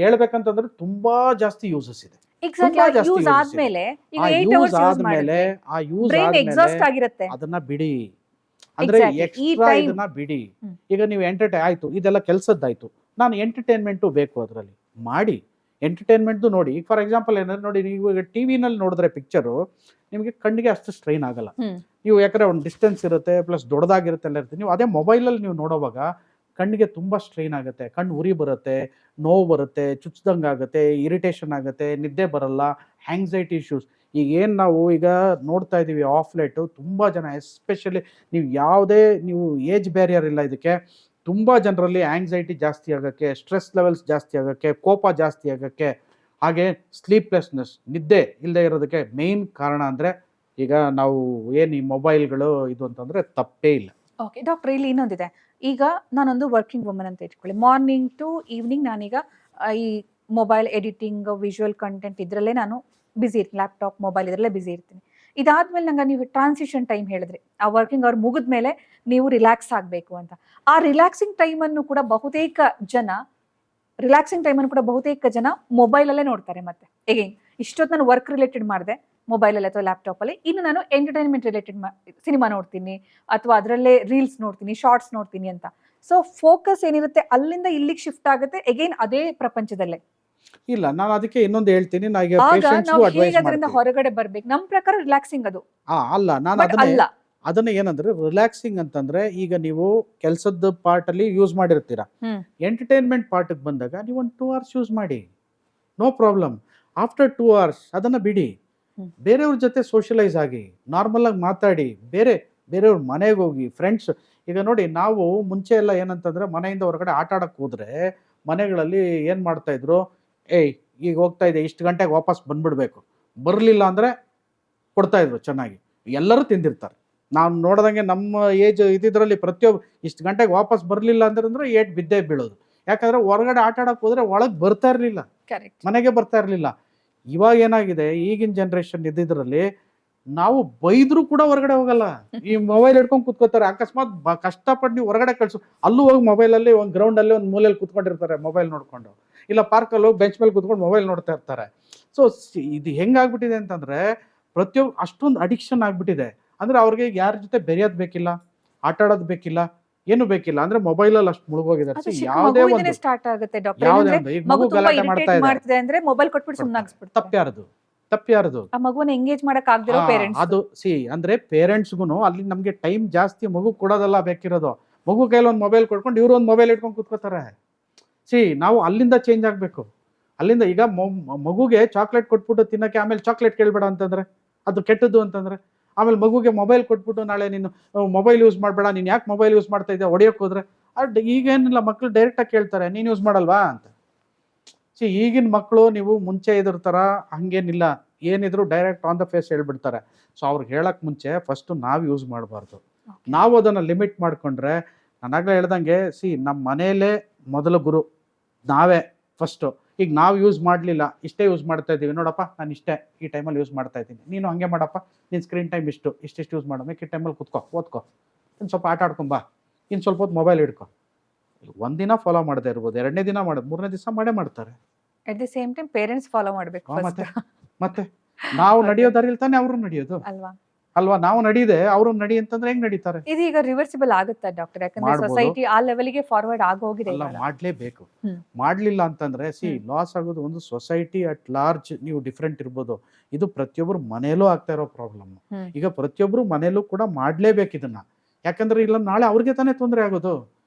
ಹೇಳ್ಬೇಕಂತಂದ್ರೆ ತುಂಬಾ ಜಾಸ್ತಿ ಯೂಸಸ್ ಇದೆ.
ಎಕ್ಸಾಕ್ಟ್ಲಿ.
ತುಂಬಾ ಜಾಸ್ತಿ
ಯೂಸ್
uses
ಆದ್ಮೇಲೆ ಈಗ
ಆ
8
ಯೂಸ್
ಅವರ್ಸ್ ಯೂಸ್
ಆದ್ಮೇಲೆ
ಮಾಡಿದ್ರೆ ಬ್ರೈನ್ ಎಕ್ಸಾಸ್ಟ್ ಆಗಿರುತ್ತೆ.
ಅದನ್ನ ಬಿಡಿ. ಅಂದ್ರೆ
Exactly. ಈ
ಎಕ್ಸ್ಟ್ರಾ
time-
ಇದನ್ನ ಬಿಡಿ.
ಹ್ಮ್.
ಈಗ ನೀವು ಆಯ್ತು, ಇದೆಲ್ಲ ಕೆಲ್ಸದ್ದಾಯ್ತು, ನಾನು ಎಂಟರ್ಟೈನ್ಮೆಂಟು ಬೇಕು ಅದರಲ್ಲಿ ಮಾಡಿ. ಎಂಟರ್ಟೈನ್ಮೆಂಟ್ದು ನೋಡಿ. ಈಗ ಫಾರ್ ಎಕ್ಸಾಂಪಲ್ ಏನಾದ್ರು ನೋಡಿ, ನೀವು ಈಗ ಟಿವಿನಲ್ಲಿ ನೋಡಿದ್ರೆ ಪಿಕ್ಚರು ನಿಮಗೆ ಕಣ್ಣಿಗೆ ಅಷ್ಟು ಸ್ಟ್ರೈನ್ ಆಗಲ್ಲ.
ಹ್ಮ್.
ನೀವು ಯಾಕಂದ್ರೆ ಒಂದು ಡಿಸ್ಟೆನ್ಸ್ ಇರುತ್ತೆ, ಪ್ಲಸ್ ದೊಡ್ಡದಾಗಿರುತ್ತೆ, ಎಲ್ಲ ಇರುತ್ತೆ. ನೀವು ಅದೇ ಮೊಬೈಲಲ್ಲಿ ನೀವು ನೋಡೋವಾಗ ಕಣ್ಣಿಗೆ ತುಂಬಾ ಸ್ಟ್ರೈನ್ ಆಗುತ್ತೆ, ಕಣ್ಣು ಉರಿ ಬರುತ್ತೆ, ನೋವು ಬರುತ್ತೆ, ಚುಚ್ದಂಗೆ ಆಗುತ್ತೆ, ಇರಿಟೇಷನ್ ಆಗುತ್ತೆ, ನಿದ್ದೆ ಬರಲ್ಲ, ಆಂಗ್ಸೈಟಿ ಇಶ್ಯೂಸ್. ಈಗ ಏನು ನಾವು ಈಗ ನೋಡ್ತಾ ಇದ್ದೀವಿ ಆಫ್ ಲೈಟು, ತುಂಬ ಜನ ಎಸ್ಪೆಷಲಿ ನೀವು ಏಜ್ ಬ್ಯಾರಿಯರ್ ಇಲ್ಲ ಇದಕ್ಕೆ, ತುಂಬ ಜನರಲ್ಲಿ ಆಂಗ್ಸೈಟಿ ಜಾಸ್ತಿ ಆಗೋಕ್ಕೆ, ಸ್ಟ್ರೆಸ್ ಲೆವೆಲ್ಸ್ ಜಾಸ್ತಿ ಆಗೋಕ್ಕೆ, ಕೋಪ ಜಾಸ್ತಿ ಆಗೋಕ್ಕೆ, ಹಾಗೆ ಸ್ಲೀಪ್ಲೆಸ್ನೆಸ್, ನಿದ್ದೆ ಇಲ್ಲದೆ ಇರೋದಕ್ಕೆ ಮೇನ್ ಕಾರಣ ಅಂದರೆ ಈಗ ನಾವು ಏನು ಈ ಮೊಬೈಲ್ಗಳು ಇದು ಅಂತಂದರೆ ತಪ್ಪೇ ಇಲ್ಲ.
ಓಕೆ ಡಾಕ್ಟರ್, ಇಲ್ಲಿ ಇನ್ನೊಂದಿದೆ. ಈಗ ನಾನೊಂದು ವರ್ಕಿಂಗ್ ವುಮನ್ ಅಂತ ಇಟ್ಕೊಳ್ಳಿ, ಮಾರ್ನಿಂಗ್ ಟು ಈವ್ನಿಂಗ್ ನಾನೀಗ ಈ ಮೊಬೈಲ್ ಎಡಿಟಿಂಗ್, ವಿಜುವಲ್ ಕಂಟೆಂಟ್ ಇದರಲ್ಲೇ ನಾನು ಬಿಸಿ ಇರ್ತೀನಿ, ಲ್ಯಾಪ್ಟಾಪ್, ಮೊಬೈಲ್ ಇದರಲ್ಲೇ ಬಿಸಿ ಇರ್ತೀನಿ. ಇದಾದ್ಮೇಲೆ ನಂಗೆ ನೀವು ಟ್ರಾನ್ಸಿಷನ್ ಟೈಮ್ ಹೇಳಿದ್ರಿ, ಆ ವರ್ಕಿಂಗ್ ಅವರ್ ಮುಗಿದ್ಮೇಲೆ ನೀವು ರಿಲ್ಯಾಕ್ಸ್ ಆಗಬೇಕು ಅಂತ. ಆ ರಿಲ್ಯಾಕ್ಸಿಂಗ್ ಟೈಮನ್ನು ಕೂಡ ಬಹುತೇಕ ಜನ ಮೊಬೈಲಲ್ಲೇ ನೋಡ್ತಾರೆ. ಮತ್ತೆ ಎಗೇನ್ ಇಷ್ಟೊತ್ತು ನಾನು ವರ್ಕ್ ರಿಲೇಟೆಡ್ ಮಾಡಿದೆ ಮೊಬೈಲಲ್ಲಿ ಅಥವಾ ಲ್ಯಾಪ್ಟಾಪಲ್ಲಿ, ಇನ್ನು ನಾನು ಎಂಟರ್ಟೈನ್ಮೆಂಟ್ ರಿಲೇಟೆಡ್ ಸಿನಿಮಾ ನೋಡ್ತೀನಿ ಅಥವಾ ಅದರಲ್ಲೇ ರೀಲ್ಸ್ ನೋಡ್ತೀನಿ, ಶಾರ್ಟ್ಸ್ ನೋಡ್ತೀನಿ ಅಂತ. ಸೊ ಫೋಕಸ್ ಏನಿರುತ್ತೆ ಅಲ್ಲಿಂದ ಇಲ್ಲಿಗೆ ಶಿಫ್ಟ್ ಆಗುತ್ತೆ ಅಗೈನ್ ಅದೇ ಪ್ರಪಂಚದಲ್ಲೇ.
ಇಲ್ಲ, ನಾನು ಅದಕ್ಕೆ ಇನ್ನೊಂದು ಹೇಳ್ತೀನಿ, ನಾ ಈಗ
ಆಗ
ಪೇಷಂಟ್ಸ್ಗೂ
ನಾವು
ಅಡ್ವೈಸ್
ಹೇಗೆ ಅದರಿಂದ
ಮಾಡ್ತೀನಿ.
ಹೊರಗಡೆ ಬರ್ಬೇಕು, ನಮ್ಮ ಪ್ರಕಾರ ರಿಲ್ಯಾಕ್ಸಿಂಗ್ ಅದು,
ಅಲ್ಲ, ನಾನು
ಬಟ್ ಅಲ್ಲ.
ಅದನ್ನ ಏನಂದ್ರೆ ರಿಲ್ಯಾಕ್ಸಿಂಗ್ ಅಂತಂದ್ರೆ, ಈಗ ನೀವು ಕೆಲಸದ ಪಾರ್ಟ್ ಅಲ್ಲಿ ಯೂಸ್ ಮಾಡಿರ್ತೀರಾ, ಎಂಟರ್ಟೈನ್ಮೆಂಟ್ ಪಾರ್ಟ್ಗೆ ಬಂದಾಗ ನೀವು ಒಂದು 2 hours ಯೂಸ್ ಮಾಡಿ, ನೋ ಪ್ರಾಬ್ಲಮ್. ಆಫ್ಟರ್ 2 hours ಅದನ್ನ ಬಿಡಿ, ಬೇರೆಯವ್ರ ಜೊತೆ ಸೋಷಿಯಲೈಸ್ ಆಗಿ, ನಾರ್ಮಲ್ ಆಗಿ ಮಾತಾಡಿ, ಬೇರೆಯವ್ರ ಮನೆಗೆ ಹೋಗಿ, ಫ್ರೆಂಡ್ಸ್. ಈಗ ನೋಡಿ, ನಾವು ಮುಂಚೆ ಎಲ್ಲ ಏನಂತಂದ್ರೆ ಮನೆಯಿಂದ ಹೊರಗಡೆ ಆಟ ಆಡಕ್ಕೆ ಹೋದ್ರೆ ಮನೆಗಳಲ್ಲಿ ಏನ್ ಮಾಡ್ತಾ ಇದ್ರು, ಏಯ್ ಈಗ ಹೋಗ್ತಾ ಇದೆ, ಇಷ್ಟು ಗಂಟೆಗೆ ವಾಪಸ್ ಬಂದ್ಬಿಡ್ಬೇಕು, ಬರಲಿಲ್ಲ ಅಂದ್ರೆ ಕೊಡ್ತಾ ಇದ್ರು ಚೆನ್ನಾಗಿ, ಎಲ್ಲರೂ ತಿಂದಿರ್ತಾರೆ. ನಾವು ನೋಡ್ದಂಗೆ ನಮ್ಮ ಏಜ್ ಇದ್ರಲ್ಲಿ ಪ್ರತಿಯೊಬ್ಬ ಇಷ್ಟು ಗಂಟೆಗೆ ವಾಪಸ್ ಬರಲಿಲ್ಲ ಅಂದ್ರೆ ಏಟ್ ಬಿದ್ದೇ ಬೀಳೋದು. ಯಾಕಂದ್ರೆ ಹೊರಗಡೆ ಆಟ ಆಡಕ್ಕೆ ಹೋದ್ರೆ ಒಳಗೆ ಬರ್ತಾ ಇರಲಿಲ್ಲ, ಮನೆಗೆ ಬರ್ತಾ ಇರಲಿಲ್ಲ. ಇವಾಗ ಏನಾಗಿದೆ, ಈಗಿನ ಜನ್ರೇಷನ್ ಇದ್ದಿದ್ರಲ್ಲಿ ನಾವು ಬೈದ್ರು ಕೂಡ ಹೊರಗಡೆ ಹೋಗಲ್ಲ, ಈ ಮೊಬೈಲ್ ಹಿಡ್ಕೊಂಡು ಕುತ್ಕೋತಾರೆ. ಅಕಸ್ಮಾತ್ ಕಷ್ಟಪಟ್ಟು ನೀವು ಹೊರಗಡೆ ಕಳ್ಸು, ಅಲ್ಲೂ ಹೋಗಿ ಮೊಬೈಲಲ್ಲಿ ಒಂದು ಗ್ರೌಂಡಲ್ಲಿ ಒಂದು ಮೂಲೆಯಲ್ಲಿ ಕುತ್ಕೊಂಡಿರ್ತಾರೆ ಮೊಬೈಲ್ ನೋಡ್ಕೊಂಡು, ಇಲ್ಲ ಪಾರ್ಕಲ್ಲಿ ಹೋಗಿ ಬೆಂಚ್ ಮೇಲೆ ಕುತ್ಕೊಂಡು ಮೊಬೈಲ್ ನೋಡ್ತಾ ಇರ್ತಾರೆ. ಸೊ ಇದು ಹೆಂಗಾಗ್ಬಿಟ್ಟಿದೆ ಅಂತಂದ್ರೆ ಪ್ರತಿಯೊಬ್ಬ ಅಷ್ಟೊಂದು ಅಡಿಕ್ಷನ್ ಆಗ್ಬಿಟ್ಟಿದೆ. ಅಂದ್ರೆ ಅವ್ರಿಗೆ ಯಾರ ಜೊತೆ ಬೆರೆಯೋದು ಬೇಕಿಲ್ಲ, ಆಟ ಆಡೋದು ಬೇಕಿಲ್ಲ, ಏನು ಬೇಕಿಲ್ಲ, ಅಂದ್ರೆ ಮೊಬೈಲಲ್ಲಿ ಅಷ್ಟು ಮುಳುಗೋಗಿದ್ದಾರೆ. ಯಾವುದೇ ಒಂದು
ಸ್ಟಾರ್ಟ್ ಆಗುತ್ತೆ
ಯಾವುದೇ ಒಂದು ಈಗ ಮಗು ಗಲಾಟೆ ಮಾಡ್ತಾ ಇದೆ
ಅಂದ್ರೆ ಮೊಬೈಲ್ ಕೊಟ್ಬಿಟ್ಟು ಸುಮ್ಮನಾಗಿಸ್ಬಿಡ್ತಾರೆ.
ತಪ್ಪ್ಯಾರದು
ಆ ಮಗುವನ್ನ ಎಂಗೇಜ್ ಮಾಡಕ್ ಆಗದಿರೋ ಪೇರೆಂಟ್ಸ್.
ಅದು ಅಂದ್ರೆ ಪೇರೆಂಟ್ಸ್ಗೂ ಅಲ್ಲಿ ನಮ್ಗೆ ಟೈಮ್ ಜಾಸ್ತಿ ಮಗು ಕೊಡೋದಲ್ಲ ಬೇಕಿರೋದು, ಮಗು ಕೈಲಿ ಒಂದು ಮೊಬೈಲ್ ಕೊಡ್ಕೊಂಡು ಇವ್ರು ಒಂದು ಮೊಬೈಲ್ ಇಟ್ಕೊಂಡು ಕೂತ್ಕೋತಾರೆ. ನಾವು ಅಲ್ಲಿಂದ ಚೇಂಜ್ ಆಗ್ಬೇಕು. ಅಲ್ಲಿಂದ ಈಗ ಮಗುಗೆ ಚಾಕ್ಲೇಟ್ ಕೊಟ್ಬಿಟ್ಟು ತಿನ್ನಕ್ಕೆ, ಆಮೇಲೆ ಚಾಕ್ಲೇಟ್ ಕೇಳ್ಬೇಡ ಅಂತಂದ್ರೆ ಅದು ಕೆಟ್ಟದ್ದು ಅಂತಂದ್ರೆ, ಆಮೇಲೆ ಮಗುಗೆ ಮೊಬೈಲ್ ಕೊಟ್ಬಿಟ್ಟು ನಾಳೆ ನೀನು ಮೊಬೈಲ್ ಯೂಸ್ ಮಾಡಬೇಡ, ನೀನು ಯಾಕೆ ಮೊಬೈಲ್ ಯೂಸ್ ಮಾಡ್ತಾ ಇದ್ದೆ ಹೊಡಿಯೋಕೆ ಹೋದ್ರೆ, ಈಗೇನಿಲ್ಲ, ಮಕ್ಳು ಡೈರೆಕ್ಟಾಗಿ ಕೇಳ್ತಾರೆ, ನೀನು ಯೂಸ್ ಮಾಡಲ್ವಾ ಅಂತ. ಈಗಿನ ಮಕ್ಕಳು ನೀವು ಮುಂಚೆ ಇದ್ರ ಥರ ಹಂಗೇನಿಲ್ಲ, ಏನಿದ್ರು ಡೈರೆಕ್ಟ್ ಆನ್ ದ ಫೇಸ್ ಹೇಳ್ಬಿಡ್ತಾರೆ. ಸೊ ಅವ್ರಿಗೆ ಹೇಳಕ್ ಮುಂಚೆ ಫಸ್ಟ್ ನಾವು ಯೂಸ್ ಮಾಡಬಾರ್ದು, ನಾವು ಅದನ್ನು ಲಿಮಿಟ್ ಮಾಡ್ಕೊಂಡ್ರೆ, ನಾನಾಗಲೇ ಹೇಳ್ದಂಗೆ ನಮ್ಮ ಮನೆಯಲ್ಲೇ ಮೊದಲ ಗುರು ನಾವೇ ಫಸ್ಟು. ಈಗ ನಾವು ಯೂಸ್ ಮಾಡಲಿಲ್ಲ, ಇಷ್ಟೇ ಯೂಸ್ ಮಾಡ್ತಾ ಇದ್ದೀವಿ, ನೋಡಪ್ಪ ನಾನು ಇಷ್ಟೇ ಈ ಟೈಮಲ್ಲಿ ಯೂಸ್ ಮಾಡ್ತಾ ಇದ್ದೀನಿ, ನೀನು ಹಂಗೆ ಮಾಡಪ್ಪ, ನೀನು ಸ್ಕ್ರೀನ್ ಟೈಮ್ ಇಷ್ಟಿಷ್ಟು ಯೂಸ್ ಮಾಡೋ, ಈ ಟೈಮಲ್ಲಿ ಕುತ್ಕೋ, ಓದ್ಕೋ, ಇನ್ನು ಸ್ವಲ್ಪ ಆಟ ಆಡ್ಕೊಂಬಾ, ಇನ್ನು ಸ್ವಲ್ಪ ಹೊತ್ತು ಮೊಬೈಲ್ ಹಿಡ್ಕೊ. ಒಂದಿನ ಫಾಲೋ ಮಾಡದೇ ಇರ್ಬೋದು, 2ನೇ ದಿನ ಮಾಡೋದು, 3ನೇ ದಿವಸ ಮಾಡ್ತಾರೆ.
At the same time parents follow ಮಾಡಬೇಕು.
ಮತ್ತೆ ನಾವು ನಡೆಯೋದಾರಿಲ್ ತಾನೆ ಅವರು ನಡೆಯೋದು ಅಲ್ವಾ? ನಾವು ನಡೀದೆ ಅವರು ನಡಿ ಅಂತಂದ್ರೆ ಹೆಂಗ್ ನಡೀತಾರೆ?
ಇದೀಗ ರಿವರ್ಸಿಬಲ್ ಆಗುತ್ತಾ ಡಾಕ್ಟರ್? ಯಾಕಂದ್ರೆ ಸೊಸೈಟಿ ಆ ಲೆವೆಲ್ಗೆ ಫಾರ್ವರ್ಡ್ ಆಗೋಗಿದೆ.
ಮಾಡ್ಲೇಬೇಕು. ಮಾಡ್ಲಿಲ್ಲ ಅಂತಂದ್ರೆ ಲಾಸ್ ಆಗೋದು ಒಂದು ಸೊಸೈಟಿ ಅಟ್ ಲಾರ್ಜ್. ನೀವು ಡಿಫ್ರೆಂಟ್ ಇರ್ಬೋದು, ಇದು ಪ್ರತಿಯೊಬ್ಬರು ಮನೆಯಲ್ಲೂ ಆಗ್ತಾ ಇರೋ ಪ್ರಾಬ್ಲಮ್. ಈಗ ಪ್ರತಿಯೊಬ್ರು ಮನೆಯಲ್ಲೂ ಕೂಡ ಮಾಡ್ಲೇಬೇಕು ಇದನ್ನ. ಯಾಕಂದ್ರೆ ಇಲ್ಲ ನಾಳೆ ಅವ್ರಿಗೆ ತಾನೇ ತೊಂದರೆ ಆಗೋದು,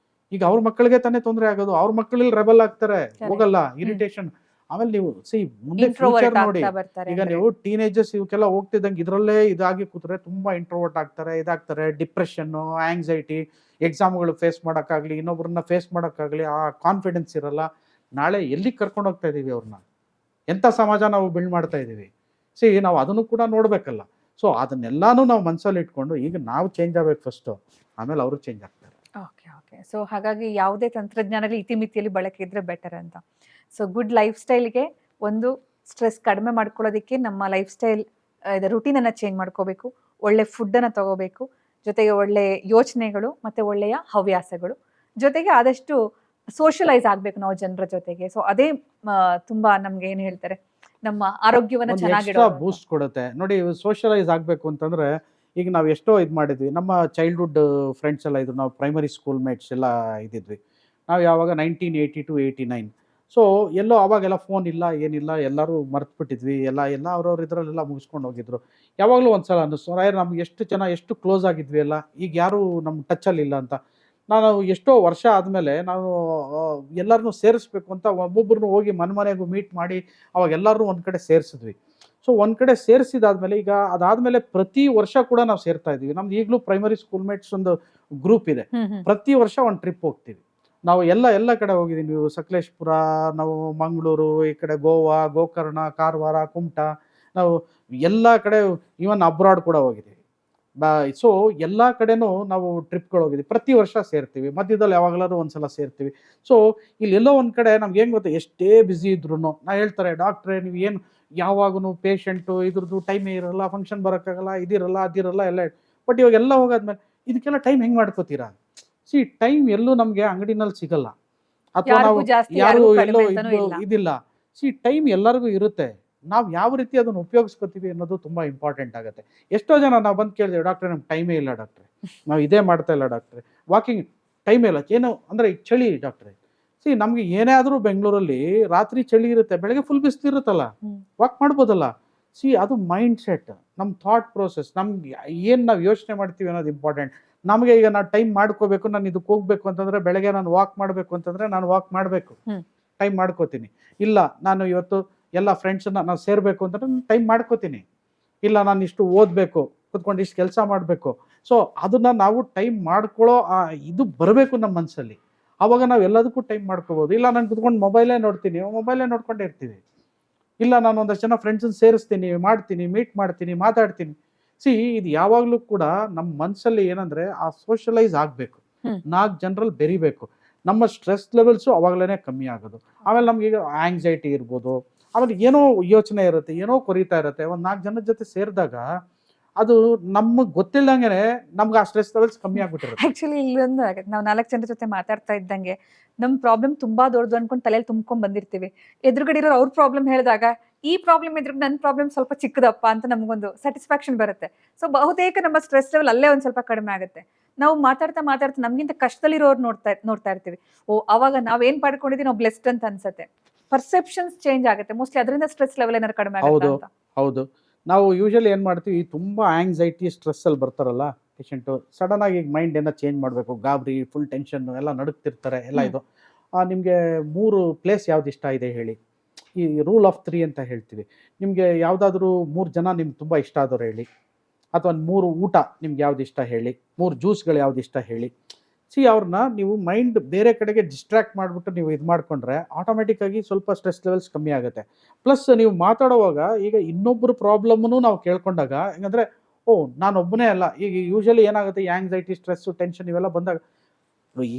ಈಗ ಅವ್ರ ಮಕ್ಕಳಿಗೆ ತಾನೇ ತೊಂದರೆ ಆಗೋದು, ಅವ್ರ ಮಕ್ಕಳಲ್ಲಿ ರೆಬಲ್ ಆಗ್ತಾರೆ, ಹೋಗಲ್ಲ, ಇರಿಟೇಷನ್. ಆಮೇಲೆ ನೀವು ಮುಂದೆ ಫ್ಯೂಚರ್ ನೋಡಿ, ಈಗ ನೀವು ಟೀನೇಜರ್ಸ್ ಇವಕ್ಕೆಲ್ಲ ಹೋಗ್ತಿದ್ದಂಗೆ ಇದರಲ್ಲೇ ಇದಾಗಿ ಕೂತ್ರೆ ತುಂಬಾ ಇಂಟ್ರೋವರ್ಟ್ ಆಗ್ತಾರೆ, ಇದಾಗ್ತಾರೆ, ಡಿಪ್ರೆಷನ್, ಆಂಗ್ಸೈಟಿ, ಎಕ್ಸಾಮ್ಗಳು ಫೇಸ್ ಮಾಡೋಕ್ಕಾಗಲಿ, ಇನ್ನೊಬ್ರನ್ನ ಫೇಸ್ ಮಾಡೋಕ್ಕಾಗಲಿ ಆ ಕಾನ್ಫಿಡೆನ್ಸ್ ಇರಲ್ಲ. ನಾಳೆ ಎಲ್ಲಿಗೆ ಕರ್ಕೊಂಡು ಹೋಗ್ತಾ ಇದೀವಿ ಅವ್ರನ್ನ, ಎಂಥ ಸಮಾಜ ನಾವು ಬಿಲ್ಡ್ ಮಾಡ್ತಾ ಇದೀವಿ. ನಾವು ಅದನ್ನು ಕೂಡ ನೋಡ್ಬೇಕಲ್ಲ. ಸೊ ಅದನ್ನೆಲ್ಲಾನು ನಾವು ಮನಸ್ಸಲ್ಲಿ ಇಟ್ಕೊಂಡು ಈಗ ನಾವು ಚೇಂಜ್ ಆಗ್ಬೇಕು ಫಸ್ಟ್, ಆಮೇಲೆ ಅವರು ಚೇಂಜ್ ಆಗ್ತಾರೆ.
ಓಕೆ. ಸೊ ಹಾಗಾಗಿ ಯಾವುದೇ ತಂತ್ರಜ್ಞಾನದಲ್ಲಿ ಇತಿಮಿತಿಯಲ್ಲಿ ಬಳಕೆ ಇದ್ರೆ ಬೆಟರ್ ಅಂತ. ಸೊ ಗುಡ್ ಲೈಫ್ ಸ್ಟೈಲ್ಗೆ ಒಂದು ಸ್ಟ್ರೆಸ್ ಕಡಿಮೆ ಮಾಡ್ಕೊಳ್ಳೋದಕ್ಕೆ ನಮ್ಮ ಲೈಫ್ ಸ್ಟೈಲ್ ರುಟೀನನ್ನು ಚೇಂಜ್ ಮಾಡ್ಕೋಬೇಕು, ಒಳ್ಳೆ ಫುಡ್ಡನ್ನು ತಗೋಬೇಕು, ಜೊತೆಗೆ ಒಳ್ಳೆ ಯೋಚನೆಗಳು ಮತ್ತು ಒಳ್ಳೆಯ ಹವ್ಯಾಸಗಳು, ಜೊತೆಗೆ ಆದಷ್ಟು ಸೋಷಲೈಸ್ ಆಗಬೇಕು ನಾವು ಜನರ ಜೊತೆಗೆ. ಸೊ ಅದೇ ತುಂಬ ನಮ್ಗೆ ಏನು ಹೇಳ್ತಾರೆ, ನಮ್ಮ ಆರೋಗ್ಯವನ್ನು ಚೆನ್ನಾಗಿಡೋ
ಬೂಸ್ಟ್ ಕೊಡುತ್ತೆ. ನೋಡಿ, ಸೋಷಲೈಸ್ ಆಗಬೇಕು ಅಂತಂದ್ರೆ ಈಗ ನಾವು ಎಷ್ಟೋ ಇದು ಮಾಡಿದ್ವಿ, ನಮ್ಮ ಚೈಲ್ಡ್ಹುಡ್ ಫ್ರೆಂಡ್ಸ್ ಎಲ್ಲ ಇದ್ರು, ನಾವು ಪ್ರೈಮರಿ ಸ್ಕೂಲ್ ಮೇಟ್ಸ್ ಎಲ್ಲ ಇದ್ದಿದ್ವಿ. ನಾವು ಯಾವಾಗ 1982-89. ಸೊ ಎಲ್ಲೋ ಅವಾಗೆಲ್ಲ ಫೋನ್ ಇಲ್ಲ, ಏನಿಲ್ಲ, ಎಲ್ಲರೂ ಮರ್ತ್ಬಿಟ್ಟಿದ್ವಿ, ಎಲ್ಲ ಅವ್ರವ್ರ ಇದರಲ್ಲೆಲ್ಲ ಮುಗಿಸ್ಕೊಂಡು ಹೋಗಿದ್ರು. ಯಾವಾಗಲೂ ಒಂದ್ಸಲ ಅನ್ನಿಸ್ತು, ನಮ್ಗೆ ಎಷ್ಟು ಜನ ಎಷ್ಟು ಕ್ಲೋಸ್ ಆಗಿದ್ವಿ ಎಲ್ಲ, ಈಗ ಯಾರೂ ನಮ್ಮ ಟಚ್ಚಲ್ಲಿ ಇಲ್ಲ ಅಂತ. ನಾನು ಎಷ್ಟೋ ವರ್ಷ ಆದಮೇಲೆ ನಾನು ಎಲ್ಲರನ್ನೂ ಸೇರಿಸ್ಬೇಕು ಅಂತ ಒಬ್ಬೊಬ್ಬರನ್ನು ಹೋಗಿ ಮನೆಗೂ ಮೀಟ್ ಮಾಡಿ ಅವಾಗ ಎಲ್ಲರೂ ಒಂದು ಕಡೆ ಸೇರಿಸಿದ್ವಿ. ಸೊ ಒಂದು ಕಡೆ ಸೇರಿಸಿದಾದ್ಮೇಲೆ ಈಗ ಅದಾದ್ಮೇಲೆ ಪ್ರತಿ ವರ್ಷ ಕೂಡ ನಾವು ಸೇರ್ತಾ ಇದೀವಿ. ನಮ್ದು ಈಗಲೂ ಪ್ರೈಮರಿ ಸ್ಕೂಲ್ ಮೇಟ್ಸ್ ಒಂದು ಗ್ರೂಪ್ ಇದೆ, ಪ್ರತಿ ವರ್ಷ ಒಂದು ಟ್ರಿಪ್ ಹೋಗ್ತೀವಿ ನಾವು. ಎಲ್ಲ ಕಡೆ ಹೋಗಿದ್ದೀವಿ, ನೀವು ಸಕಲೇಶ್ಪುರ, ನಾವು ಮಂಗಳೂರು, ಈ ಕಡೆ ಗೋವಾ, ಗೋಕರ್ಣ, ಕಾರವಾರ, ಕುಮಟಾ, ನಾವು ಎಲ್ಲ ಕಡೆ, ಈವನ್ ಅಬ್ರಾಡ್ ಕೂಡ ಹೋಗಿದ್ದೀವಿ. ಸೊ ಎಲ್ಲ ಕಡೆನೂ ನಾವು ಟ್ರಿಪ್ಗಳು ಹೋಗಿದ್ದೀವಿ, ಪ್ರತಿ ವರ್ಷ ಸೇರ್ತೀವಿ, ಮಧ್ಯದಲ್ಲಿ ಯಾವಾಗಲಾದ್ರೂ ಒಂದ್ಸಲ ಸೇರ್ತೀವಿ. ಸೊ ಇಲ್ಲಿ ಎಲ್ಲೋ ಒಂದು ಕಡೆ ನಮ್ಗೆ ಏನು ಗೊತ್ತಾ, ಎಷ್ಟೇ ಬ್ಯುಸಿ ಇದ್ರು ನಾ ಹೇಳ್ತಾರೆ, ಡಾಕ್ಟ್ರೇ ನೀವು ಏನು ಯಾವಾಗೂ ಪೇಷಂಟು ಇದ್ರದ್ದು ಟೈಮೇ ಇರಲ್ಲ, ಫಂಕ್ಷನ್ ಬರೋಕ್ಕಾಗಲ್ಲ, ಇದಿರಲ್ಲ ಅದಿರಲ್ಲ ಎಲ್ಲ. ಬಟ್ ಇವಾಗೆಲ್ಲ ಹೋಗಾದ್ಮೇಲೆ ಇದಕ್ಕೆಲ್ಲ ಟೈಮ್ ಹೆಂಗೆ ಮಾಡ್ಕೋತೀರಾ? ಟೈಮ್ ಎಲ್ಲೂ ನಮಗೆ ಅಂಗಡಿನಲ್ಲಿ ಸಿಗಲ್ಲ, ಅಥವಾ ನಾವು ಯಾರು ಎಲ್ಲೋ ಇದಿಲ್ಲ. ಟೈಮ್ ಎಲ್ಲರಿಗೂ ಇರುತ್ತೆ, ನಾವು ಯಾವ ರೀತಿ ಅದನ್ನು ಉಪಯೋಗಿಸ್ಕೊತೀವಿ ಅನ್ನೋದು ತುಂಬ ಇಂಪಾರ್ಟೆಂಟ್ ಆಗುತ್ತೆ. ಎಷ್ಟೋ ಜನ ನಾವು ಬಂದು ಕೇಳಿದೆವು, ಡಾಕ್ಟ್ರೆ ನಮ್ಗೆ ಟೈಮೇ ಇಲ್ಲ ಡಾಕ್ಟ್ರೆ, ನಾವು ಇದೇ ಮಾಡ್ತಾ ಇಲ್ಲ ಡಾಕ್ಟ್ರೆ, ವಾಕಿಂಗ್ ಟೈಮೇ ಇಲ್ಲ, ಏನು ಅಂದರೆ ಚಳಿ ಡಾಕ್ಟ್ರೆ. ನಮಗೆ ಏನೇ ಆದರೂ ಬೆಂಗಳೂರಲ್ಲಿ ರಾತ್ರಿ ಚಳಿ ಇರುತ್ತೆ, ಬೆಳಗ್ಗೆ ಫುಲ್ ಬಿಸಿಲಿರುತ್ತಲ್ಲ, ವಾಕ್ ಮಾಡ್ಬೋದಲ್ಲ. ಅದು ಮೈಂಡ್ ಸೆಟ್, ನಮ್ಮ ಥಾಟ್ ಪ್ರೋಸೆಸ್, ನಮ್ಗೆ ಏನು ನಾವು ಯೋಚನೆ ಮಾಡ್ತೀವಿ ಅನ್ನೋದು ಇಂಪಾರ್ಟೆಂಟ್. ನಮಗೆ ಈಗ ನಾನು ಟೈಮ್ ಮಾಡ್ಕೋಬೇಕು, ನಾನು ಇದಕ್ಕೆ ಹೋಗ್ಬೇಕು ಅಂತಂದರೆ, ಬೆಳಗ್ಗೆ ನಾನು ವಾಕ್ ಮಾಡಬೇಕು ಅಂತಂದರೆ ನಾನು ವಾಕ್ ಮಾಡಬೇಕು, ಟೈಮ್ ಮಾಡ್ಕೋತೀನಿ. ಇಲ್ಲ ನಾನು ಇವತ್ತು ಎಲ್ಲ ಫ್ರೆಂಡ್ಸನ್ನ ನಾನು ಸೇರಬೇಕು ಅಂತಂದ್ರೆ ನಾನು ಟೈಮ್ ಮಾಡ್ಕೋತೀನಿ. ಇಲ್ಲ ನಾನು ಇಷ್ಟು ಓದಬೇಕು, ಕೂತ್ಕೊಂಡು ಇಷ್ಟು ಕೆಲಸ ಮಾಡಬೇಕು. ಅದನ್ನು ನಾವು ಟೈಮ್ ಮಾಡ್ಕೊಳ್ಳೋ ಇದು ಬರಬೇಕು ನಮ್ಮ ಮನಸ್ಸಲ್ಲಿ. ಆವಾಗ ನಾವು ಎಲ್ಲದಕ್ಕೂ ಟೈಮ್ ಮಾಡ್ಕೋಬೋದು. ಇಲ್ಲ ನಾನು ಕುತ್ಕೊಂಡು ಮೊಬೈಲೇ ನೋಡ್ಕೊಂಡೇ ಇರ್ತೀವಿ. ಇಲ್ಲ ನಾನು ಒಂದಷ್ಟು ಜನ ಫ್ರೆಂಡ್ಸನ್ನ ಸೇರಿಸ್ತೀನಿ, ಮಾಡ್ತೀನಿ, ಮೀಟ್ ಮಾಡ್ತೀನಿ, ಮಾತಾಡ್ತೀನಿ. ಇದು ಯಾವಾಗಲೂ ಕೂಡ ನಮ್ಮ ಮನಸ್ಸಲ್ಲಿ ಏನಂದರೆ ಆ ಸೋಷಲೈಸ್ ಆಗಬೇಕು, 4 ಜನರಲ್ಲಿ ಬೆರಿಬೇಕು. ನಮ್ಮ ಸ್ಟ್ರೆಸ್ ಲೆವೆಲ್ಸು ಅವಾಗಲೇ ಕಮ್ಮಿ ಆಗೋದು. ಆಮೇಲೆ ನಮ್ಗೆ ಈಗ ಆಂಗ್ಸೈಟಿ ಇರ್ಬೋದು, ಆಮೇಲೆ ಏನೋ ಯೋಚನೆ ಇರುತ್ತೆ, ಏನೋ ಕೊರಿತಾ ಇರುತ್ತೆ. ಒಂದು 4 ಜನದ ಜೊತೆ ಸೇರಿದಾಗ ಅದು ನಮಗೆ ಗೊತ್ತಿಲ್ಲದಂಗೆ ನಮ್ಗೆ ಆ ಸ್ಟ್ರೆಸ್ ಲೆವೆಲ್ಸ್ ಕಮ್ಮಿ ಆಗ್ಬಿಟ್ಟಿರುತ್ತೆ.
ಆಕ್ಚುಲಿ ಇಲ್ಲೊಂದು ಆಗುತ್ತೆ, ನಾವು 4 ಜನರ ಜೊತೆ ಮಾತಾಡ್ತಾ ಇದ್ದಂಗೆ ನಮ್ಮ ಪ್ರಾಬ್ಲಮ್ ತುಂಬಾ ದೊಡ್ಡದು ಅನ್ಕೊಂಡು ತಲೆಯಲ್ಲಿ ತುಂಬ್ಕೊಂಡ್ ಬಂದಿರ್ತೀವಿ. ಎದುರುಗಡೆ ಇರೋರು ಅವ್ರ ಪ್ರಾಬ್ಲಮ್ ಹೇಳಿದಾಗ ಈ ಪ್ರಾಬ್ಲಮ್ ಎದುರುಗಡೆ ನನ್ನ ಪ್ರಾಬ್ಲಮ್ ಸ್ವಲ್ಪ ಚಿಕ್ಕದಪ್ಪ ಅಂತ ನಮಗೊಂದು ಸ್ಯಾಟಿಸ್ಫ್ಯಾಕ್ಷನ್ ಬರುತ್ತೆ. ಸೊ ಬಹುತೇಕ ನಮ್ಮ ಸ್ಟ್ರೆಸ್ ಲೆವೆಲ್ ಅಲ್ಲೇ ಒಂದ್ ಸ್ವಲ್ಪ ಕಡಿಮೆ ಆಗುತ್ತೆ. ನಾವು ಮಾತಾಡ್ತಾ ನಮ್ಗಿಂತ ಕಷ್ಟದಲ್ಲಿರೋರು ನೋಡ್ತಾ ಇರ್ತೀವಿ. ಅವಾಗ ನಾವೇನ್ ಪಡ್ಕೊಂಡಿದೀವಿ ನಾವು ಬ್ಲೆಸ್ಡ್ ಅಂತ ಅನ್ಸುತ್ತೆ. ಪರ್ಸೆಪ್ಷನ್ಸ್ ಚೇಂಜ್ ಆಗುತ್ತೆ. ಮೋಸ್ಟ್ಲಿ ಅದರಿಂದ ಸ್ಟ್ರೆಸ್ ಲೆವೆಲ್ ಏನಾದ್ರು ಕಡಿಮೆ ಆಗುತ್ತೆ ಅಂತ.
ಹೌದು. ನಾವು ಯೂಶಲಿ ಏನು ಮಾಡ್ತೀವಿ, ತುಂಬ ಆಂಗ್ಸೈಟಿ ಸ್ಟ್ರೆಸ್ಸಲ್ಲಿ ಬರ್ತಾರಲ್ಲ ಪೇಷಂಟು, ಸಡನ್ ಆಗಿ ಮೈಂಡ್ ಏನೋ ಚೇಂಜ್ ಮಾಡಬೇಕು, ಗಾಬರಿ, ಫುಲ್ ಟೆನ್ಷನ್ನು, ಎಲ್ಲ ನಡುಕ್ತಿರ್ತಾರೆ ಎಲ್ಲ. ಇದು ನಿಮಗೆ 3 ಪ್ಲೇಸ್ ಯಾವ್ದು ಇಷ್ಟ ಇದೆ ಹೇಳಿ. ಈ ರೂಲ್ ಆಫ್ 3 ಅಂತ ಹೇಳ್ತೀವಿ. ನಿಮಗೆ ಯಾವುದಾದ್ರೂ 3 ಜನ ನಿಮ್ಗೆ ತುಂಬ ಇಷ್ಟ ಆದವ್ರು ಹೇಳಿ, ಅಥವಾ 3 ಊಟ ನಿಮ್ಗೆ ಯಾವ್ದು ಇಷ್ಟ ಹೇಳಿ, 3 ಜ್ಯೂಸ್ಗಳು ಯಾವ್ದು ಇಷ್ಟ ಹೇಳಿ. ಅವ್ರನ್ನ ನೀವು ಮೈಂಡ್ ಬೇರೆ ಕಡೆಗೆ ಡಿಸ್ಟ್ರಾಕ್ಟ್ ಮಾಡಿಬಿಟ್ಟು ನೀವು ಇದು ಮಾಡಿಕೊಂಡ್ರೆ ಆಟೋಮೆಟಿಕ್ಕಾಗಿ ಸ್ವಲ್ಪ ಸ್ಟ್ರೆಸ್ ಲೆವೆಲ್ಸ್ ಕಮ್ಮಿ ಆಗುತ್ತೆ. ಪ್ಲಸ್ ನೀವು ಮಾತಾಡುವಾಗ ಈಗ ಇನ್ನೊಬ್ಬರು ಪ್ರಾಬ್ಲಮ್ನು ನಾವು ಕೇಳ್ಕೊಂಡಾಗ ಹೆಂಗಂದರೆ, ನಾನೊಬ್ಬನೇ ಅಲ್ಲ. ಈಗ ಯೂಶಲಿ ಏನಾಗುತ್ತೆ, ಈ ಆಂಗ್ಸೈಟಿ, ಸ್ಟ್ರೆಸ್ಸು, ಟೆನ್ಷನ್ ಇವೆಲ್ಲ ಬಂದಾಗ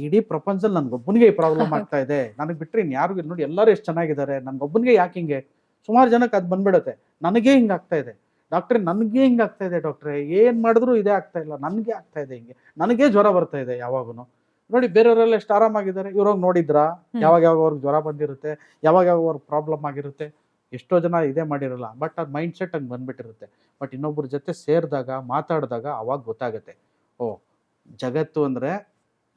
ಇಡೀ ಪ್ರಪಂಚದಲ್ಲಿ ನನಗೊಬ್ಬನಿಗೆ ಈ ಪ್ರಾಬ್ಲಮ್ ಆಗ್ತಾ ಇದೆ, ನನಗೆ ಬಿಟ್ಟರೆ ಇನ್ನು ಯಾರಿಗೂ, ನೋಡಿ ಎಲ್ಲರೂ ಎಷ್ಟು ಚೆನ್ನಾಗಿದ್ದಾರೆ, ನನಗೊಬ್ಬನಿಗೆ ಯಾಕೆ ಹಿಂಗೆ. ಸುಮಾರು ಜನಕ್ಕೆ ಅದು ಬಂದ್ಬಿಡುತ್ತೆ, ನನಗೇ ಹಿಂಗೆ ಆಗ್ತಾ ಇದೆ ಡಾಕ್ಟ್ರೆ, ನನಗೆ ಹಿಂಗೆ ಆಗ್ತಾ ಇದೆ ಡಾಕ್ಟ್ರೆ, ಏನು ಮಾಡಿದ್ರು ಇದೇ ಆಗ್ತಾ ಇಲ್ಲ, ನನಗೆ ಆಗ್ತಾ ಇದೆ ಹಿಂಗೆ, ನನಗೇ ಜ್ವರ ಬರ್ತಾ ಇದೆ ಯಾವಾಗೂ. ನೋಡಿ ಬೇರೆಯವರೆಲ್ಲ ಎಷ್ಟು ಆರಾಮಾಗಿದ್ದಾರೆ, ಇವ್ರಾಗ ನೋಡಿದ್ರಾ ಯಾವಾಗ ಅವ್ರಿಗೆ ಜ್ವರ ಬಂದಿರುತ್ತೆ, ಯಾವಾಗ ಅವ್ರಿಗೆ ಪ್ರಾಬ್ಲಮ್ ಆಗಿರುತ್ತೆ. ಎಷ್ಟೋ ಜನ ಇದೇ ಮಾಡಿರಲ್ಲ, ಬಟ್ ಅದು ಮೈಂಡ್ ಸೆಟ್ ಹಂಗೆ ಬಂದ್ಬಿಟ್ಟಿರುತ್ತೆ. ಬಟ್ ಇನ್ನೊಬ್ಬರ ಜೊತೆ ಸೇರಿದಾಗ, ಮಾತಾಡಿದಾಗ ಅವಾಗ ಗೊತ್ತಾಗುತ್ತೆ, ಜಗತ್ತು ಅಂದರೆ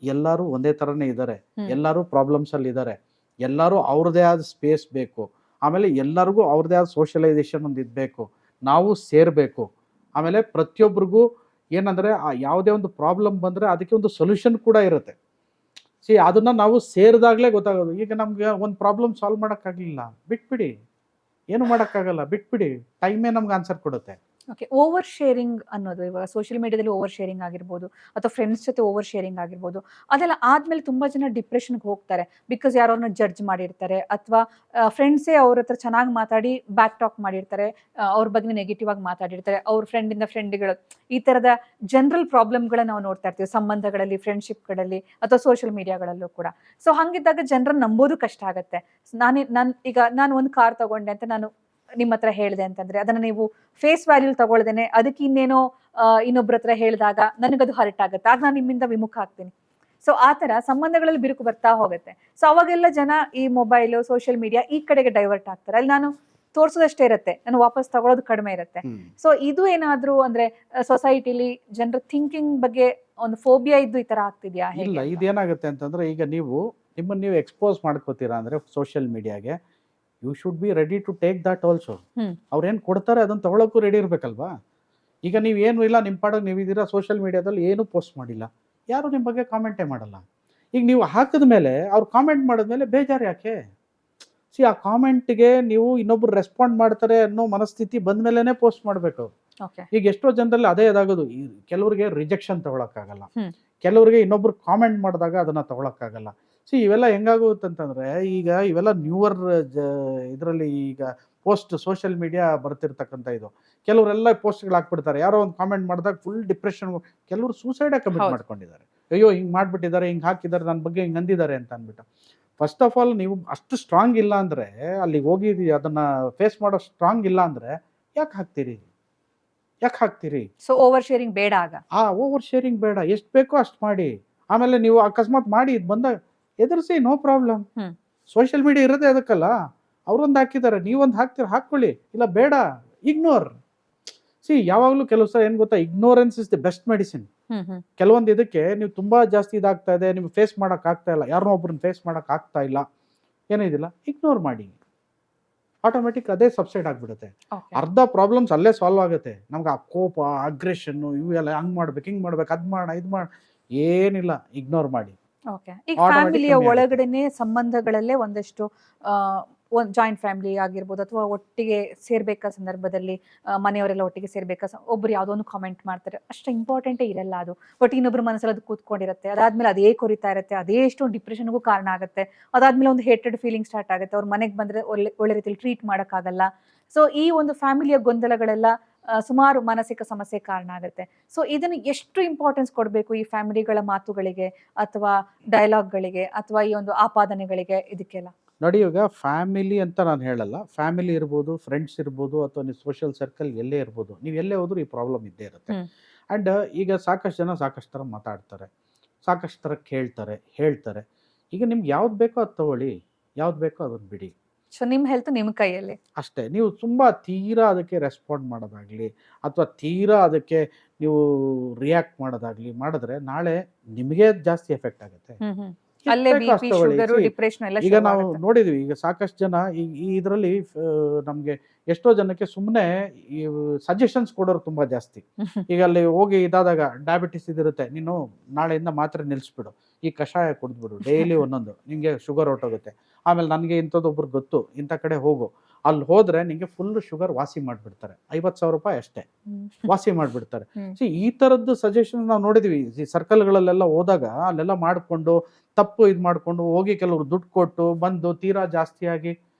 ಎಲ್ಲರೂ ಒಂದೇ ಥರನೇ ಇದ್ದಾರೆ, ಎಲ್ಲರೂ ಪ್ರಾಬ್ಲಮ್ಸಲ್ಲಿ ಇದ್ದಾರೆ, ಎಲ್ಲರೂ ಅವ್ರದ್ದೇ ಆದ ಸ್ಪೇಸ್ ಬೇಕು, ಆಮೇಲೆ ಎಲ್ಲರಿಗೂ ಅವ್ರದ್ದೇ ಆದ ಸೋಷಲೈಸೇಷನ್ ಒಂದು ಇದ್ಬೇಕು, ನಾವು ಸೇರಬೇಕು. ಆಮೇಲೆ ಪ್ರತಿಯೊಬ್ಬರಿಗೂ ಏನಂದರೆ ಯಾವುದೇ ಒಂದು ಪ್ರಾಬ್ಲಮ್ ಬಂದರೆ ಅದಕ್ಕೆ ಒಂದು ಸೊಲ್ಯೂಷನ್ ಕೂಡ ಇರುತ್ತೆ. ಅದನ್ನು ನಾವು ಸೇರಿದಾಗಲೇ ಗೊತ್ತಾಗೋದು. ಈಗ ನಮ್ಗೆ ಒಂದು ಪ್ರಾಬ್ಲಮ್ ಸಾಲ್ವ್ ಮಾಡೋಕ್ಕಾಗಲಿಲ್ಲ, ಬಿಟ್ಬಿಡಿ, ಏನು ಮಾಡೋಕ್ಕಾಗಲ್ಲ, ಬಿಟ್ಬಿಡಿ, ಟೈಮೇ ನಮ್ಗೆ ಆನ್ಸರ್ ಕೊಡುತ್ತೆ.
ಓಕೆ, ಓವರ್ ಶೇರಿಂಗ್ ಅನ್ನೋದು ಇವಾಗ ಸೋಷಿಯಲ್ ಮೀಡಿಯಾದಲ್ಲಿ ಓವರ್ ಶೇರಿಂಗ್ ಆಗಿರ್ಬೋದು, ಅಥವಾ ಫ್ರೆಂಡ್ಸ್ ಜೊತೆ ಓವರ್ ಶೇರಿಂಗ್ ಆಗಿರ್ಬೋದು, ಅದೆಲ್ಲ ಆದ್ಮೇಲೆ ತುಂಬಾ ಜನ ಡಿಪ್ರೆಷನ್ಗೆ ಹೋಗ್ತಾರೆ. ಬಿಕಾಸ್ ಯಾರನ್ನ ಜಡ್ಜ್ ಮಾಡಿರ್ತಾರೆ, ಅಥವಾ ಫ್ರೆಂಡ್ಸೇ ಅವ್ರ ಹತ್ರ ಚೆನ್ನಾಗಿ ಮಾತಾಡಿ ಬ್ಯಾಕ್ ಟಾಕ್ ಮಾಡಿರ್ತಾರೆ, ಅವ್ರ ಬಗ್ಗೆ ನೆಗೆಟಿವ್ ಆಗಿ ಮಾತಾಡಿರ್ತಾರೆ, ಅವ್ರ ಫ್ರೆಂಡಿಂದ ಫ್ರೆಂಡ್ಗಳು, ಈ ತರದ ಜನರಲ್ ಪ್ರಾಬ್ಲಮ್ಗಳನ್ನ ನಾವು ನೋಡ್ತಾ ಇರ್ತೀವಿ ಸಂಬಂಧಗಳಲ್ಲಿ, ಫ್ರೆಂಡ್ಶಿಪ್ಗಳಲ್ಲಿ, ಅಥವಾ ಸೋಷಿಯಲ್ ಮೀಡಿಯಾಗಳಲ್ಲೂ ಕೂಡ. ಸೊ ಹಂಗಿದ್ದಾಗ ಜನರನ್ನ ನಂಬೋದು ಕಷ್ಟ ಆಗುತ್ತೆ. ನಾನು ಒಂದು ಕಾರ್ ತಗೊಂಡೆ ಅಂತ ನಾನು ನಿಮ್ಮ ಹತ್ರ ಹೇಳಿದೆ ಅಂತಂದ್ರೆ, ಅದನ್ನ ನೀವು ಫೇಸ್ ವ್ಯಾಲ್ಯೂ ತಗೊಳ್ದೇನೆ ಅದಕ್ಕೆ ಇನ್ನೇನೋ ಇನ್ನೊಬ್ರ ಹತ್ರ ಹೇಳಿದಾಗ ನನಗದು ಹರ್ಟ್ ಆಗುತ್ತೆ, ಆಗ ನಾನು ನಿಮ್ಮಿಂದ ವಿಮುಖ ಆಗ್ತೀನಿ. ಸೊ ಆ ತರ ಸಂಬಂಧಗಳಲ್ಲಿ ಬಿರುಕು ಬರ್ತಾ ಹೋಗುತ್ತೆ. ಸೊ ಅವಾಗೆಲ್ಲ ಜನ ಈ ಮೊಬೈಲು, ಸೋಷಿಯಲ್ ಮೀಡಿಯಾ ಈ ಕಡೆಗೆ ಡೈವರ್ಟ್ ಆಗ್ತಾರೆ. ಅಲ್ಲಿ ನಾನು ತೋರ್ಸೋದಷ್ಟೇ ಇರುತ್ತೆ, ನಾನು ವಾಪಸ್ ತಗೊಳ್ಳೋದು ಕಡಿಮೆ ಇರುತ್ತೆ. ಸೊ ಇದು ಏನಾದ್ರೂ ಅಂದ್ರೆ ಸೊಸೈಟಿಲಿ ಜನರ ಥಿಂಕಿಂಗ್ ಬಗ್ಗೆ ಒಂದು ಫೋಬಿಯಾ ಇದ್ದು ಈ ತರ ಆಗ್ತಿದ್ಯಾ?
ಇಲ್ಲ, ಇದೇನಾಗುತ್ತೆ ಅಂತಂದ್ರೆ, ಈಗ ನಿಮ್ಮನ್ನು ನೀವು ಎಕ್ಸ್ಪೋಸ್ ಮಾಡ್ಕೋತೀರಾ ಅಂದ್ರೆ ಸೋಷಿಯಲ್ ಮೀಡಿಯಾಗೆ, you should be ready to take that also. ಅವ್ರೇನು ಕೊಡ್ತಾರೆ ಅದನ್ನು ತಗೊಳ್ಳೋಕ್ಕೂ ರೆಡಿ ಇರಬೇಕಲ್ವಾ. ಈಗ ನೀವೇನು ಇಲ್ಲ, ನಿಮ್ಮ ಪಾಡೋದು ನೀವಿದ್ದೀರಾ, ಸೋಷಿಯಲ್ ಮೀಡಿಯಾದಲ್ಲಿ ಏನೂ ಪೋಸ್ಟ್ ಮಾಡಿಲ್ಲ, ಯಾರು ನಿಮ್ಮ ಬಗ್ಗೆ ಕಾಮೆಂಟೇ ಮಾಡಲ್ಲ. ಈಗ ನೀವು ಹಾಕಿದ ಮೇಲೆ ಅವ್ರು ಕಾಮೆಂಟ್ ಮಾಡಿದ್ಮೇಲೆ ಬೇಜಾರು ಯಾಕೆ? ಆ ಕಾಮೆಂಟ್ಗೆ ನೀವು ಇನ್ನೊಬ್ರು ರೆಸ್ಪಾಂಡ್ ಮಾಡ್ತಾರೆ ಅನ್ನೋ ಮನಸ್ಥಿತಿ ಬಂದ್ಮೇಲೆ ಪೋಸ್ಟ್ ಮಾಡಬೇಕು. ಈಗ ಎಷ್ಟೋ ಜನರಲ್ಲಿ ಅದೇ ಇದಾಗೋದು. ಕೆಲವರಿಗೆ ರಿಜೆಕ್ಷನ್ ತಗೊಳಕ್ಕಾಗಲ್ಲ, ಕೆಲವರಿಗೆ ಇನ್ನೊಬ್ರು ಕಾಮೆಂಟ್ ಮಾಡಿದಾಗ ಅದನ್ನ ತಗೊಳಕ್ಕಾಗಲ್ಲ. ಇವೆಲ್ಲ ಹೆಂಗಾಗುತ್ತೆ ಅಂತಂದ್ರೆ, ಈಗ ಇವೆಲ್ಲ ನ್ಯೂವರ್ ಇದರಲ್ಲಿ ಈಗ ಪೋಸ್ಟ್ ಸೋಷಿಯಲ್ ಮೀಡಿಯಾ ಬರ್ತಿರ್ತಕ್ಕಂಥ ಇದು. ಕೆಲವರೆಲ್ಲ ಪೋಸ್ಟ್ಗಳು ಹಾಕ್ಬಿಡ್ತಾರೆ, ಯಾರೋ ಒಂದು ಕಾಮೆಂಟ್ ಮಾಡಿದಾಗ ಫುಲ್ ಡಿಪ್ರೆಷನ್, ಕೆಲವರು ಸೂಸೈಡೇ ಕಮಿಟ್ ಮಾಡ್ಕೊಂಡಿದ್ದಾರೆ. ಅಯ್ಯೋ ಹಿಂಗೆ ಮಾಡ್ಬಿಟ್ಟಿದ್ದಾರೆ, ಹಿಂಗೆ ಹಾಕಿದ್ದಾರೆ, ನನ್ನ ಬಗ್ಗೆ ಹಿಂಗೆ ಅಂದಿದ್ದಾರೆ ಅಂತ ಅಂದ್ಬಿಟ್ಟು. ಫಸ್ಟ್ ಆಫ್ ಆಲ್ ನೀವು ಅಷ್ಟು ಸ್ಟ್ರಾಂಗ್ ಇಲ್ಲ ಅಂದರೆ, ಅಲ್ಲಿಗೆ ಹೋಗಿ ಅದನ್ನ ಫೇಸ್ ಮಾಡೋ ಸ್ಟ್ರಾಂಗ್ ಇಲ್ಲ ಅಂದರೆ ಯಾಕೆ ಹಾಕ್ತೀರಿ?
ಸೊ ಓವರ್ ಶೇರಿಂಗ್ ಬೇಡ.
ಓವರ್ ಶೇರಿಂಗ್ ಬೇಡ, ಎಷ್ಟು ಬೇಕೋ ಅಷ್ಟು ಮಾಡಿ. ಆಮೇಲೆ ನೀವು ಅಕಸ್ಮಾತ್ ಮಾಡಿ ಇದು ಬಂದಾಗ ಎದುರಿಸಿ, ನೋ ಪ್ರಾಬ್ಲಮ್. ಸೋಷಿಯಲ್ ಮೀಡಿಯಾ ಇರೋದೇ ಅದಕ್ಕಲ್ಲ, ಅವರೊಂದು ಹಾಕಿದ್ದಾರೆ, ನೀವೊಂದು ಹಾಕ್ತೀರ, ಹಾಕ್ಕೊಳ್ಳಿ, ಇಲ್ಲ ಬೇಡ, ಇಗ್ನೋರ್. ಯಾವಾಗಲೂ ಕೆಲವು ಸಲ ಏನು ಗೊತ್ತಾ, ignorance is the best medicine. ಕೆಲವೊಂದು ಇದಕ್ಕೆ ನೀವು ತುಂಬಾ ಜಾಸ್ತಿ ಇದಾಗ್ತಾ ಇದೆ, ನಿಮ್ಗೆ ಫೇಸ್ ಮಾಡಕ್ ಆಗ್ತಾ ಇಲ್ಲ, ಯಾರನ್ನೋ ಒಬ್ರನ್ನ ಫೇಸ್ ಮಾಡಕ್ ಆಗ್ತಾ ಇಲ್ಲ, ಏನಿದಿಲ್ಲ, ಇಗ್ನೋರ್ ಮಾಡಿ, ಆಟೋಮೆಟಿಕ್ ಅದೇ ಸಬ್ಸೈಡ್ ಆಗ್ಬಿಡುತ್ತೆ. ಅರ್ಧ ಪ್ರಾಬ್ಲಮ್ಸ್ ಅಲ್ಲೇ ಸಾಲ್ವ್ ಆಗುತ್ತೆ. ನಮ್ಗೆ ಆ ಕೋಪ, ಅಗ್ರೆಷನ್ನು ಇವು ಎಲ್ಲ ಹಂಗ್ ಮಾಡ್ಬೇಕು, ಹಿಂಗ್ ಮಾಡ್ಬೇಕು, ಅದ್ ಮಾಡ, ಇದು ಮಾಡ, ಏನಿಲ್ಲ, ಇಗ್ನೋರ್ ಮಾಡಿ.
ಈಗ ಫ್ಯಾಮಿಲಿಯ ಒಳಗಡೆನೆ ಸಂಬಂಧಗಳಲ್ಲೇ ಒಂದಷ್ಟು ಜಾಯಿಂಟ್ ಫ್ಯಾಮಿಲಿ ಆಗಿರ್ಬೋದು, ಅಥವಾ ಒಟ್ಟಿಗೆ ಸೇರ್ಬೇಕಾ ಸಂದರ್ಭದಲ್ಲಿ ಮನೆಯವರೆಲ್ಲ ಒಟ್ಟಿಗೆ ಸೇರ್ಬೇಕಾ, ಒಬ್ರು ಯಾವುದೋ ಒಂದು ಕಾಮೆಂಟ್ ಮಾಡ್ತಾರೆ, ಅಷ್ಟು ಇಂಪಾರ್ಟೆಂಟೇ ಇರಲ್ಲ ಅದು, ಬಟ್ ಇನ್ನೊಬ್ರು ಮನಸ್ಸಲ್ಲಿ ಅದು ಕೂತ್ಕೊಂಡಿರುತ್ತೆ, ಅದಾದ್ಮೇಲೆ ಅದೇ ಕೊರಿತಾ ಇರುತ್ತೆ, ಅದೇ ಎಷ್ಟು ಡಿಪ್ರೆಷನ್ಗೂ ಕಾರಣ ಆಗುತ್ತೆ, ಅದಾದ್ಮೇಲೆ ಒಂದು ಹೇಟೆಡ್ ಫೀಲಿಂಗ್ ಸ್ಟಾರ್ಟ್ ಆಗುತ್ತೆ, ಅವ್ರ ಮನೆಗೆ ಬಂದ್ರೆ ಒಳ್ಳೆ ರೀತಿಯಲ್ಲಿ ಟ್ರೀಟ್ ಮಾಡೋಕ್ಕಾಗಲ್ಲ. ಸೊ ಈ ಒಂದು ಫ್ಯಾಮಿಲಿಯ ಗೊಂದಲಗಳೆಲ್ಲ ಸುಮಾರು ಮಾನಸಿಕ ಸಮಸ್ಯೆ ಕಾರಣ ಆಗುತ್ತೆ. ಸೊ ಇದನ್ನು ಎಷ್ಟು ಇಂಪಾರ್ಟೆನ್ಸ್ ಕೊಡಬೇಕು ಈ ಫ್ಯಾಮಿಲಿಗಳ ಮಾತುಗಳಿಗೆ, ಅಥವಾ ಡೈಲಾಗ್ಗಳಿಗೆ, ಅಥವಾ ಈ ಒಂದು ಆಪಾದನೆಗಳಿಗೆ, ಇದಕ್ಕೆಲ್ಲ?
ನೋಡಿ, ಇವಾಗ ಫ್ಯಾಮಿಲಿ ಅಂತ ನಾನು ಹೇಳಲ್ಲ, ಫ್ಯಾಮಿಲಿ ಇರ್ಬೋದು, ಫ್ರೆಂಡ್ಸ್ ಇರ್ಬೋದು, ಅಥವಾ ನೀವು ಸೋಷಿಯಲ್ ಸರ್ಕಲ್ ಎಲ್ಲೇ ಇರ್ಬೋದು, ನೀವು ಎಲ್ಲೇ ಹೋದ್ರೂ ಈ ಪ್ರಾಬ್ಲಮ್ ಇದ್ದೇ ಇರುತ್ತೆ. ಆ್ಯಂಡ್ ಈಗ ಸಾಕಷ್ಟು ಜನ ಸಾಕಷ್ಟು ಥರ ಮಾತಾಡ್ತಾರೆ, ಸಾಕಷ್ಟು ಥರ ಕೇಳ್ತಾರೆ, ಹೇಳ್ತಾರೆ. ಈಗ ನಿಮ್ಗೆ ಯಾವ್ದು ಬೇಕೋ ಅದು ತಗೊಳ್ಳಿ, ಯಾವ್ದು ಬೇಕೋ ಅದನ್ನು ಬಿಡಿ.
ಸೊ ನಿಮ್ಮ ಹೆಲ್ತ್ ನಿಮ್ಮ ಕೈಯಲ್ಲಿ
ಅಷ್ಟೇ. ನೀವು ತುಂಬ ತೀರಾ ಅದಕ್ಕೆ ರೆಸ್ಪಾಂಡ್ ಮಾಡೋದಾಗಲಿ, ಅಥವಾ ತೀರಾ ಅದಕ್ಕೆ ನೀವು ರಿಯಾಕ್ಟ್ ಮಾಡೋದಾಗಲಿ ಮಾಡಿದ್ರೆ ನಾಳೆ ನಿಮಗೆ ಜಾಸ್ತಿ ಎಫೆಕ್ಟ್ ಆಗುತ್ತೆ.
ಅಲ್ಲೇ ಬಿಪಿ, ಶುಗರ್, ಡಿಪ್ರೆಷನ್ ಎಲ್ಲ
ಈಗ ನಾವು ನೋಡಿದ್ವಿ, ಈಗ ಸಾಕಷ್ಟು ಜನ ಈ ಇದರಲ್ಲಿ ನಮ್ಗೆ ಎಷ್ಟೋ ಜನಕ್ಕೆ ಸುಮ್ಮನೆ ಈ ಸಜೆಷನ್ಸ್ ಕೊಡೋರು ತುಂಬಾ ಜಾಸ್ತಿ. ಈಗ ಅಲ್ಲಿ ಹೋಗಿ ಇದಾದಾಗ ಡಯಾಬಿಟಿಸ್ ಇದಿರುತ್ತೆ, ನೀನು ನಾಳೆಯಿಂದ ಮಾತ್ರೆ ನಿಲ್ಲಿಸ್ಬಿಡು, ಈ ಕಷಾಯ ಕುಡಿದ್ಬಿಡು ಡೈಲಿ ಒಂದೊಂದು, ನಿಂಗೆ ಶುಗರ್ ಹೊರಟೋಗುತ್ತೆ. ಆಮೇಲೆ ನನಗೆ ಇಂಥದ್ದೊಬ್ರು ಗೊತ್ತು, ಇಂಥ ಕಡೆ ಹೋಗು, ಅಲ್ಲಿ ಹೋದ್ರೆ ನಿಂಗೆ ಫುಲ್ ಶುಗರ್ ವಾಸಿ ಮಾಡ್ಬಿಡ್ತಾರೆ, 50,000 ರೂಪಾಯಿ ಅಷ್ಟೇ ವಾಸಿ ಮಾಡ್ಬಿಡ್ತಾರೆ. ಈ ತರದ್ದು ಸಜೆಷನ್ ನಾವು ನೋಡಿದ್ವಿ ಈ ಸರ್ಕಲ್ಗಳಲ್ಲೆಲ್ಲ ಹೋದಾಗ. ಅಲ್ಲೆಲ್ಲ ಮಾಡ್ಕೊಂಡು ತಪ್ಪು ಇದು ಮಾಡ್ಕೊಂಡು ಹೋಗಿ ಕೆಲವರು ದುಡ್ಡು ಕೊಟ್ಟು ಬಂದು ತೀರಾ ಜಾಸ್ತಿ ಆಗಿ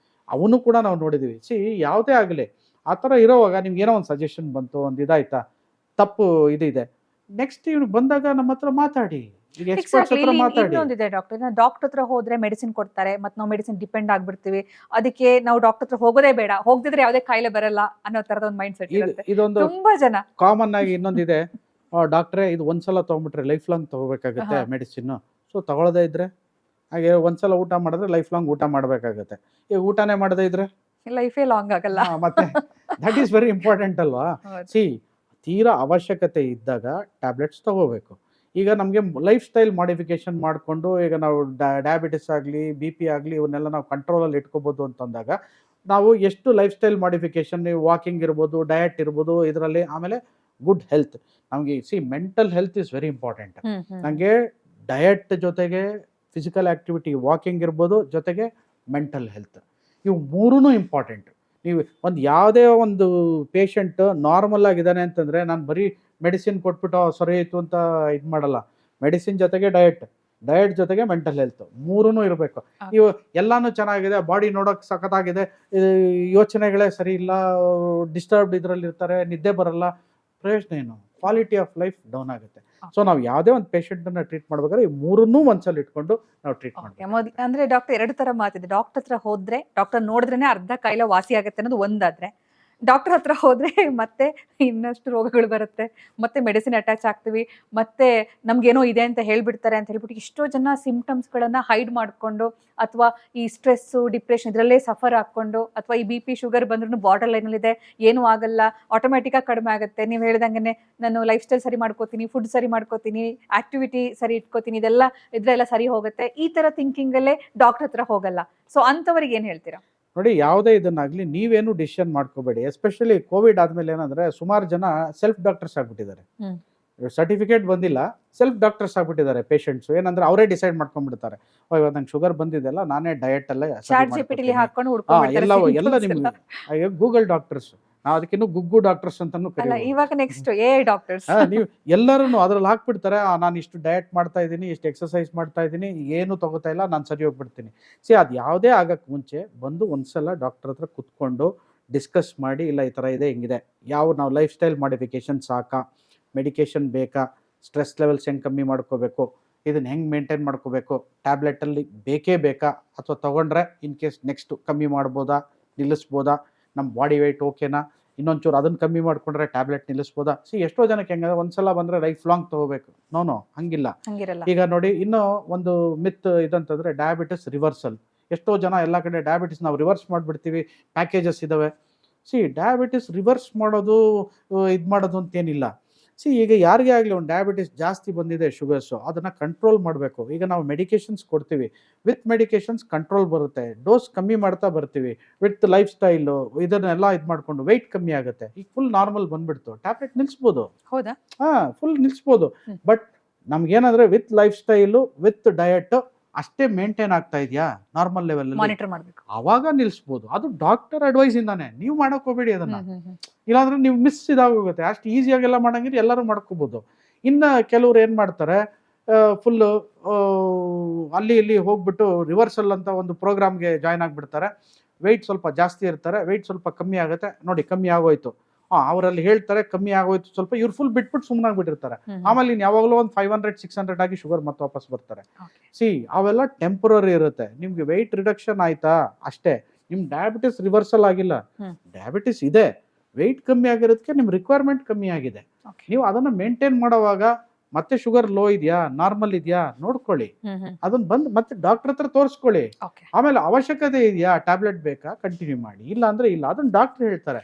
ಅವನು ಕೂಡ ನಾವು ನೋಡಿದ್ವಿ. ಯಾವುದೇ ಆಗಲಿ ಆ ಥರ ಇರೋವಾಗ ನಿಮ್ಗೆ ಏನೋ ಒಂದು ಸಜೆಷನ್ ಬಂತು, ಒಂದು ಇದಾಯ್ತಾ, ತಪ್ಪು ಇದಿದೆ, ನೆಕ್ಸ್ಟ್ ಇವ್ನು ಬಂದಾಗ ನಮ್ಮ ಹತ್ರ ಮಾತಾಡಿ, ಈಗ ಎಕ್ಸ್ಪರ್ಟ್ಸ್ ಹತ್ರ ಮಾತಾಡಿ.
ಇನ್ನೊಂದಿದೆ ಡಾಕ್ಟರ್, ಡಾಕ್ಟರ್ ಹತ್ರ ಹೋದ್ರೆ ಮೆಡಿಸಿನ್ ಕೊಡ್ತಾರೆ, ಮತ್ತೆ ನಾವು ಮೆಡಿಸಿನ್ ಡಿಪೆಂಡ್ ಆಗ್ಬಿಡ್ತೀವಿ, ಅದಕ್ಕೆ ನಾವು ಡಾಕ್ಟರ್ ಹತ್ರ ಹೋಗೋದೇ ಬೇಡ, ಹೋಗದಿದ್ರೆ ಯಾವುದೇ ಕಾಯಿಲೆ ಬರಲ್ಲ ಅನ್ನೋ ತರದ ಒಂದು ಮೈಂಡ್ ಸೆಟ್ ಇರುತ್ತೆ
ಇದೊಂದು
ತುಂಬಾ ಜನ.
ಕಾಮನ್ ಆಗಿ ಇನ್ನೊಂದಿದೆ, ಡಾಕ್ಟ್ರೇ ಇದು ಒಂದ್ಸಲ ತಗೊಂಡ್ಬಿಟ್ರೆ ಲೈಫ್ ಲಾಂಗ್ ತಗೋಬೇಕಾಗುತ್ತೆ ಮೆಡಿಸಿನ್, ಸೊ ತಗೊಳ್ಳದೇ ಇದ್ರೆ, ಹಾಗೆ ಒಂದ್ಸಲ ಊಟ ಮಾಡಿದ್ರೆ ಲೈಫ್ ಲಾಂಗ್ ಊಟ ಮಾಡ್ಬೇಕಾಗತ್ತೆ. ಈಗ ಊಟನೇ ಮಾಡದೇ ಇದ್ರೆ
ಲೈಫೇ ಲಾಂಗ್ ಆಗಲ್ಲ.
ಮತ್ತೆ ದಟ್ ಈಸ್ ವೆರಿ ಇಂಪಾರ್ಟೆಂಟ್ ಅಲ್ವಾ. ತೀರಾ ಅವಶ್ಯಕತೆ ಇದ್ದಾಗ ಟ್ಯಾಬ್ಲೆಟ್ಸ್ ತಗೋಬೇಕು. ಈಗ ನಮಗೆ ಲೈಫ್ ಸ್ಟೈಲ್ ಮಾಡಿಫಿಕೇಶನ್ ಮಾಡಿಕೊಂಡು, ಈಗ ನಾವು ಡಯಾಬಿಟಿಸ್ ಆಗಲಿ, BP ಆಗಲಿ, ಇವನ್ನೆಲ್ಲ ನಾವು ಕಂಟ್ರೋಲಲ್ಲಿ ಇಟ್ಕೋಬೋದು ಅಂತಂದಾಗ ನಾವು ಎಷ್ಟು ಲೈಫ್ ಸ್ಟೈಲ್ ಮಾಡಿಫಿಕೇಶನ್, ನೀವು ವಾಕಿಂಗ್ ಇರ್ಬೋದು, ಡಯಟ್ ಇರ್ಬೋದು, ಇದರಲ್ಲಿ ಆಮೇಲೆ ಗುಡ್ ಹೆಲ್ತ್. ನಮಗೆ mental health is very important. ನನಗೆ ಡಯಟ್ ಜೊತೆಗೆ ಫಿಸಿಕಲ್ ಆಕ್ಟಿವಿಟಿ, ವಾಕಿಂಗ್ ಇರ್ಬೋದು, ಜೊತೆಗೆ ಮೆಂಟಲ್ ಹೆಲ್ತ್, ಇವು ಮೂರೂ ಇಂಪಾರ್ಟೆಂಟ್. ನೀವು ಯಾವುದೇ ಒಂದು ಪೇಷಂಟ್ ನಾರ್ಮಲ್ ಆಗಿದ್ದಾನೆ ಅಂತಂದರೆ ನಾನು ಬರೀ ಮೆಡಿಸಿನ್ ಕೊಟ್ಬಿಟ್ಟು ಸರಿ ಆಯಿತು ಅಂತ ಇದು ಮಾಡಲ್ಲ. ಮೆಡಿಸಿನ್ ಜೊತೆಗೆ ಡಯಟ್ ಜೊತೆಗೆ ಮೆಂಟಲ್ ಹೆಲ್ತ್ ಮೂರೂ ಇರಬೇಕು. ಇವು ಎಲ್ಲಾನು ಚೆನ್ನಾಗಿದೆ, ಬಾಡಿ ನೋಡೋಕೆ ಸಖತ್ತಾಗಿದೆ, ಯೋಚನೆಗಳೇ ಸರಿ ಇಲ್ಲ, ಡಿಸ್ಟರ್ಬ್ಡ್ ಇದರಲ್ಲಿ ಇರ್ತಾರೆ, ನಿದ್ದೆ ಬರಲ್ಲ, ಪ್ರಯೋಜನ ಏನು? ಕ್ವಾಲಿಟಿ ಆಫ್ ಲೈಫ್ ಡೌನ್ ಆಗುತ್ತೆ. ಸೊ ನಾವು ಯಾವುದೇ ಒಂದು ಪೇಷಂಟನ್ನು ಟ್ರೀಟ್ ಮಾಡ್ಬೇಕಾದ್ರೆ ಈ ಮೂರನ್ನೂ ಒಂದ್ಸಲ ಇಟ್ಕೊಂಡು ನಾವು ಟ್ರೀಟ್ ಮಾಡ್ತೀವಿ.
ಅಂದ್ರೆ ಡಾಕ್ಟರ್ 2 ತರ ಮಾತಿದೆ, ಡಾಕ್ಟರ್ ಹತ್ರ ಹೋದ್ರೆ ಡಾಕ್ಟರ್ ನೋಡಿದ್ರೇನೆ ಅರ್ಧ ಕಾಯಿಲೆ ವಾಸಿ ಆಗುತ್ತೆ ಅನ್ನೋದು ಒಂದಾದ್ರೆ, ಡಾಕ್ಟರ್ ಹತ್ರ ಹೋದ್ರೆ ಮತ್ತೆ ಇನ್ನಷ್ಟು ರೋಗಗಳು ಬರುತ್ತೆ, ಮತ್ತೆ ಮೆಡಿಸಿನ್ ಅಟ್ಯಾಚ್ ಆಗ್ತೀವಿ, ಮತ್ತೆ ನಮ್ಗೇನೋ ಇದೆ ಅಂತ ಹೇಳ್ಬಿಡ್ತಾರೆ ಅಂತ ಹೇಳ್ಬಿಟ್ಟು ಎಷ್ಟೋ ಜನ ಸಿಂಪ್ಟಮ್ಸ್ಗಳನ್ನ ಹೈಡ್ ಮಾಡ್ಕೊಂಡು, ಅಥವಾ ಈ ಸ್ಟ್ರೆಸ್ಸು, ಡಿಪ್ರೆಷನ್ ಇದರಲ್ಲೇ ಸಫರ್ ಹಾಕ್ಕೊಂಡು, ಅಥವಾ ಈ BP, ಶುಗರ್ ಬಂದ್ರೂ ಬಾರ್ಡರ್ ಲೈನಲ್ಲಿದೆ, ಏನೂ ಆಗಲ್ಲ, ಆಟೋಮೆಟಿಕ್ಕಾಗಿ ಕಡಿಮೆ ಆಗುತ್ತೆ, ನೀವು ಹೇಳ್ದಂಗೆ ನಾನು ಲೈಫ್ ಸ್ಟೈಲ್ ಸರಿ ಮಾಡ್ಕೋತೀನಿ, ಫುಡ್ ಸರಿ ಮಾಡ್ಕೋತೀನಿ, ಆಕ್ಟಿವಿಟಿ ಸರಿ ಇಟ್ಕೋತೀನಿ, ಇದೆಲ್ಲ ಸರಿ ಹೋಗುತ್ತೆ, ಈ ಥರ ಥಿಂಕಿಂಗಲ್ಲೇ ಡಾಕ್ಟರ್ ಹತ್ರ ಹೋಗಲ್ಲ. ಸೊ ಅಂಥವ್ರಿಗೆ ಏನು ಹೇಳ್ತೀರಾ?
ನೋಡಿ, ಯಾವುದೇ ಇದನ್ನಾಗಲಿ ನೀವೇನು ಡಿಸಿಷನ್ ಮಾಡ್ಕೋಬೇಡಿ. ಎಸ್ಪೆಷಲಿ ಕೋವಿಡ್ ಆದಮೇಲೆ ಏನಂದರೆ ಸುಮಾರು ಜನ ಸೆಲ್ಫ್ ಡಾಕ್ಟರ್ಸ್ ಆಗ್ಬಿಟ್ಟಿದ್ದಾರೆ. ಸರ್ಟಿಫಿಕೇಟ್ ಬಂದಿಲ್ಲ, ಸೆಲ್ಫ್ ಡಾಕ್ಟರ್ಸ್ ಆಗ್ಬಿಟ್ಟಿದ್ದಾರೆ ಪೇಷಂಟ್ಸ್. ಏನಂದ್ರೆ ಅವರೇ ಡಿಸೈಡ್ ಮಾಡ್ಕೊಂಡ್ಬಿಡ್ತಾರೆ, ಇವಾಗ ನಂಗೆ ಶುಗರ್ ಬಂದಿದೆಲ್ಲ, ನಾನೇ ಡಯಟ್ ಎಲ್ಲ ಎಲ್ಲ ನಿಮ್ಗೆ ಗೂಗಲ್ ಡಾಕ್ಟರ್ಸ್, ನಾವು ಅದಕ್ಕಿನ್ನೂ ಗುಗ್ಗು ಡಾಕ್ಟರ್ಸ್ ಅಂತಾನು
ಇವಾಗ ನೆಕ್ಸ್ಟ್ AI ಡಾಕ್ಟರ್ಸ್.
ನೀವು ಎಲ್ಲರೂ ಅದ್ರಲ್ಲಿ ಹಾಕ್ಬಿಡ್ತಾರೆ, ನಾನು ಇಷ್ಟು ಡಯಟ್ ಮಾಡ್ತಾ ಇದ್ದೀನಿ, ಇಷ್ಟು ಎಕ್ಸಸೈಸ್ ಮಾಡ್ತಾ ಇದ್ದೀನಿ, ಏನು ತಗೋತಾ ಇಲ್ಲ, ನಾನು ಸರಿ ಹೋಗ್ಬಿಡ್ತೀನಿ. ಅದು ಯಾವುದೇ ಆಗಕ್ಕೆ ಮುಂಚೆ ಬಂದು ಒಂದ್ಸಲ ಡಾಕ್ಟರ್ ಹತ್ರ ಕುತ್ಕೊಂಡು ಡಿಸ್ಕಸ್ ಮಾಡಿ, ಇಲ್ಲ ಈ ಥರ ಇದೆ, ಹಿಂಗಿದೆ, ನಾವು ಲೈಫ್ ಸ್ಟೈಲ್ ಮಾಡಿಫಿಕೇಶನ್ ಸಾಕಾ, ಮೆಡಿಕೇಶನ್ ಬೇಕಾ, ಸ್ಟ್ರೆಸ್ ಲೆವೆಲ್ಸ್ ಹೆಂಗೆ ಕಮ್ಮಿ ಮಾಡ್ಕೋಬೇಕು, ಇದನ್ನು ಹೆಂಗೆ ಮೇಂಟೈನ್ ಮಾಡ್ಕೋಬೇಕು, ಟ್ಯಾಬ್ಲೆಟಲ್ಲಿ ಬೇಕೇ ಬೇಕಾ, ಅಥವಾ ತೊಗೊಂಡ್ರೆ ಇನ್ ಕೇಸ್ ನೆಕ್ಸ್ಟ್ ಕಮ್ಮಿ ಮಾಡ್ಬೋದಾ, ನಿಲ್ಲಿಸ್ಬೋದಾ, ನಮ್ಮ ಬಾಡಿ ವೆಯ್ಟ್ ಓಕೆನಾ, ಇನ್ನೊಂಚೂರು ಅದನ್ನು ಕಮ್ಮಿ ಮಾಡ್ಕೊಂಡ್ರೆ ಟ್ಯಾಬ್ಲೆಟ್ ನಿಲ್ಲಿಸ್ಬೋದಾ. ಎಷ್ಟೋ ಜನಕ್ಕೆ ಹೆಂಗಂದ್ರೆ ಒಂದ್ಸಲ ಬಂದರೆ ಲೈಫ್ ಲಾಂಗ್ ತೊಗೋಬೇಕು. ನೋ ಹಂಗಿಲ್ಲ. ಈಗ ನೋಡಿ, ಇನ್ನೂ ಒಂದು ಮಿತ್ ಇದಂತಂದರೆ ಡಯಾಬಿಟಿಸ್ ರಿವರ್ಸಲ್. ಎಷ್ಟೋ ಜನ ಎಲ್ಲ ಕಡೆ ಡಯಾಬಿಟಿಸ್ ನಾವು ರಿವರ್ಸ್ ಮಾಡಿಬಿಡ್ತೀವಿ, ಪ್ಯಾಕೇಜಸ್ ಇದ್ದಾವೆ. ಡಯಾಬಿಟಿಸ್ ರಿವರ್ಸ್ ಮಾಡೋದು ಇದು ಮಾಡೋದು ಅಂತೇನಿಲ್ಲ. ಈಗ ಯಾರಿಗೇ ಆಗಲಿ ಒಂದು ಡಯಾಬಿಟಿಸ್ ಜಾಸ್ತಿ ಬಂದಿದೆ, ಶುಗರ್ಸು, ಅದನ್ನು ಕಂಟ್ರೋಲ್ ಮಾಡಬೇಕು. ಈಗ ನಾವು ಮೆಡಿಕೇಷನ್ಸ್ ಕೊಡ್ತೀವಿ, ವಿತ್ ಮೆಡಿಕೇಷನ್ಸ್ ಕಂಟ್ರೋಲ್ ಬರುತ್ತೆ, ಡೋಸ್ ಕಮ್ಮಿ ಮಾಡ್ತಾ ಬರ್ತೀವಿ. ವಿತ್ ಲೈಫ್ ಸ್ಟೈಲು ಇದನ್ನೆಲ್ಲ ಇದು ಮಾಡಿಕೊಂಡು ವೆಯ್ಟ್ ಕಮ್ಮಿ ಆಗುತ್ತೆ. ಈಗ ಫುಲ್ ನಾರ್ಮಲ್ ಬಂದುಬಿಡ್ತು, ಟ್ಯಾಬ್ಲೆಟ್ ನಿಲ್ಲಿಸ್ಬೋದು.
ಹೌದಾ?
ಫುಲ್ ನಿಲ್ಲಿಸ್ಬೋದು. ಬಟ್ ನಮ್ಗೇನಂದ್ರೆ with life style with diet ಅಷ್ಟೇ ಮೇಂಟೈನ್ ಆಗ್ತಾ ಇದೆಯಾ ನಾರ್ಮಲ್ ಲೆವೆಲ್,
ಮಾನಿಟರ್ ಮಾಡಬೇಕು.
ಅವಾಗ ನಿಲ್ಲಿಸ್ಬೋದು. ಅದು ಡಾಕ್ಟರ್ ಅಡ್ವೈಸ್ ಇಂದಾನೆ, ನೀವು ಮಾಡಕ್ ಹೋಗ್ಬೇಡಿ ಅದನ್ನ. ಇಲ್ಲಾಂದ್ರೆ ನೀವು ಮಿಸ್ ಇದಾಗೋಗುತ್ತೆ. ಅಷ್ಟು ಈಸಿಯಾಗೆಲ್ಲ ಮಾಡಂಗಿದ್ರೆ ಎಲ್ಲರೂ ಮಾಡ್ಕೋಬಹುದು. ಇನ್ನು ಕೆಲವ್ರು ಏನು ಮಾಡ್ತಾರೆ, ಫುಲ್ಲು ಅಲ್ಲಿ ಇಲ್ಲಿ ಹೋಗ್ಬಿಟ್ಟು ರಿವರ್ಸಲ್ ಅಂತ ಒಂದು ಪ್ರೋಗ್ರಾಮ್ಗೆ ಜಾಯ್ನ್ ಆಗಿಬಿಡ್ತಾರೆ. ವೆಯ್ಟ್ ಸ್ವಲ್ಪ ಜಾಸ್ತಿ ಇರ್ತಾರೆ, ವೆಯ್ಟ್ ಸ್ವಲ್ಪ ಕಮ್ಮಿ ಆಗುತ್ತೆ, ನೋಡಿ ಕಮ್ಮಿ ಆಗೋಯ್ತು, ಅವರಲ್ಲಿ ಹೇಳ್ತಾರೆ ಕಮ್ಮಿ ಆಗೋಯ್ತು ಸ್ವಲ್ಪ, ಇವ್ರು ಫುಲ್ ಬಿಟ್ಬಿಟ್ಟು ಸುಮ್ಮನಾಗ್ಬಿಟ್ಟಿರ್ತಾರೆ. ಆಮೇಲೆ ಇನ್ನು ಯಾವಾಗಲೂ ಒಂದು 500-600 ಆಗಿ ಶುಗರ್ ಮತ್ತೆ ವಾಪಸ್ ಬರ್ತಾರೆ. ಅವೆಲ್ಲ ಟೆಂಪರರಿ ಇರುತ್ತೆ. ನಿಮ್ಗೆ ವೆಯ್ಟ್ ರಿಡಕ್ಷನ್ ಆಯ್ತಾ ಅಷ್ಟೇ, ನಿಮ್ ಡಯಾಬಿಟಿಸ್ ರಿವರ್ಸಲ್ ಆಗಿಲ್ಲ. ಡಯಾಬಿಟಿಸ್ ಇದೆ, ವೆಯ್ಟ್ ಕಮ್ಮಿ ಆಗಿರೋದಕ್ಕೆ ನಿಮ್ ರಿಕ್ವೈರ್ಮೆಂಟ್ ಕಮ್ಮಿ ಆಗಿದೆ. ನೀವು ಅದನ್ನ ಮೇಂಟೈನ್ ಮಾಡೋವಾಗ ಮತ್ತೆ ಶುಗರ್ ಲೋ ಇದೆಯಾ ನಾರ್ಮಲ್ ಇದೆಯಾ ನೋಡ್ಕೊಳ್ಳಿ, ಅದನ್ನ ಬಂದು ಮತ್ತೆ ಡಾಕ್ಟರ್ ಹತ್ರ ತೋರಿಸ್ಕೊಳ್ಳಿ. ಆಮೇಲೆ ಅವಶ್ಯಕತೆ ಇದೆಯಾ, ಟ್ಯಾಬ್ಲೆಟ್ ಬೇಕಾ, ಕಂಟಿನ್ಯೂ ಮಾಡಿ, ಇಲ್ಲ ಅಂದ್ರೆ ಇಲ್ಲ, ಅದನ್ನ ಡಾಕ್ಟರ್ ಹೇಳ್ತಾರೆ,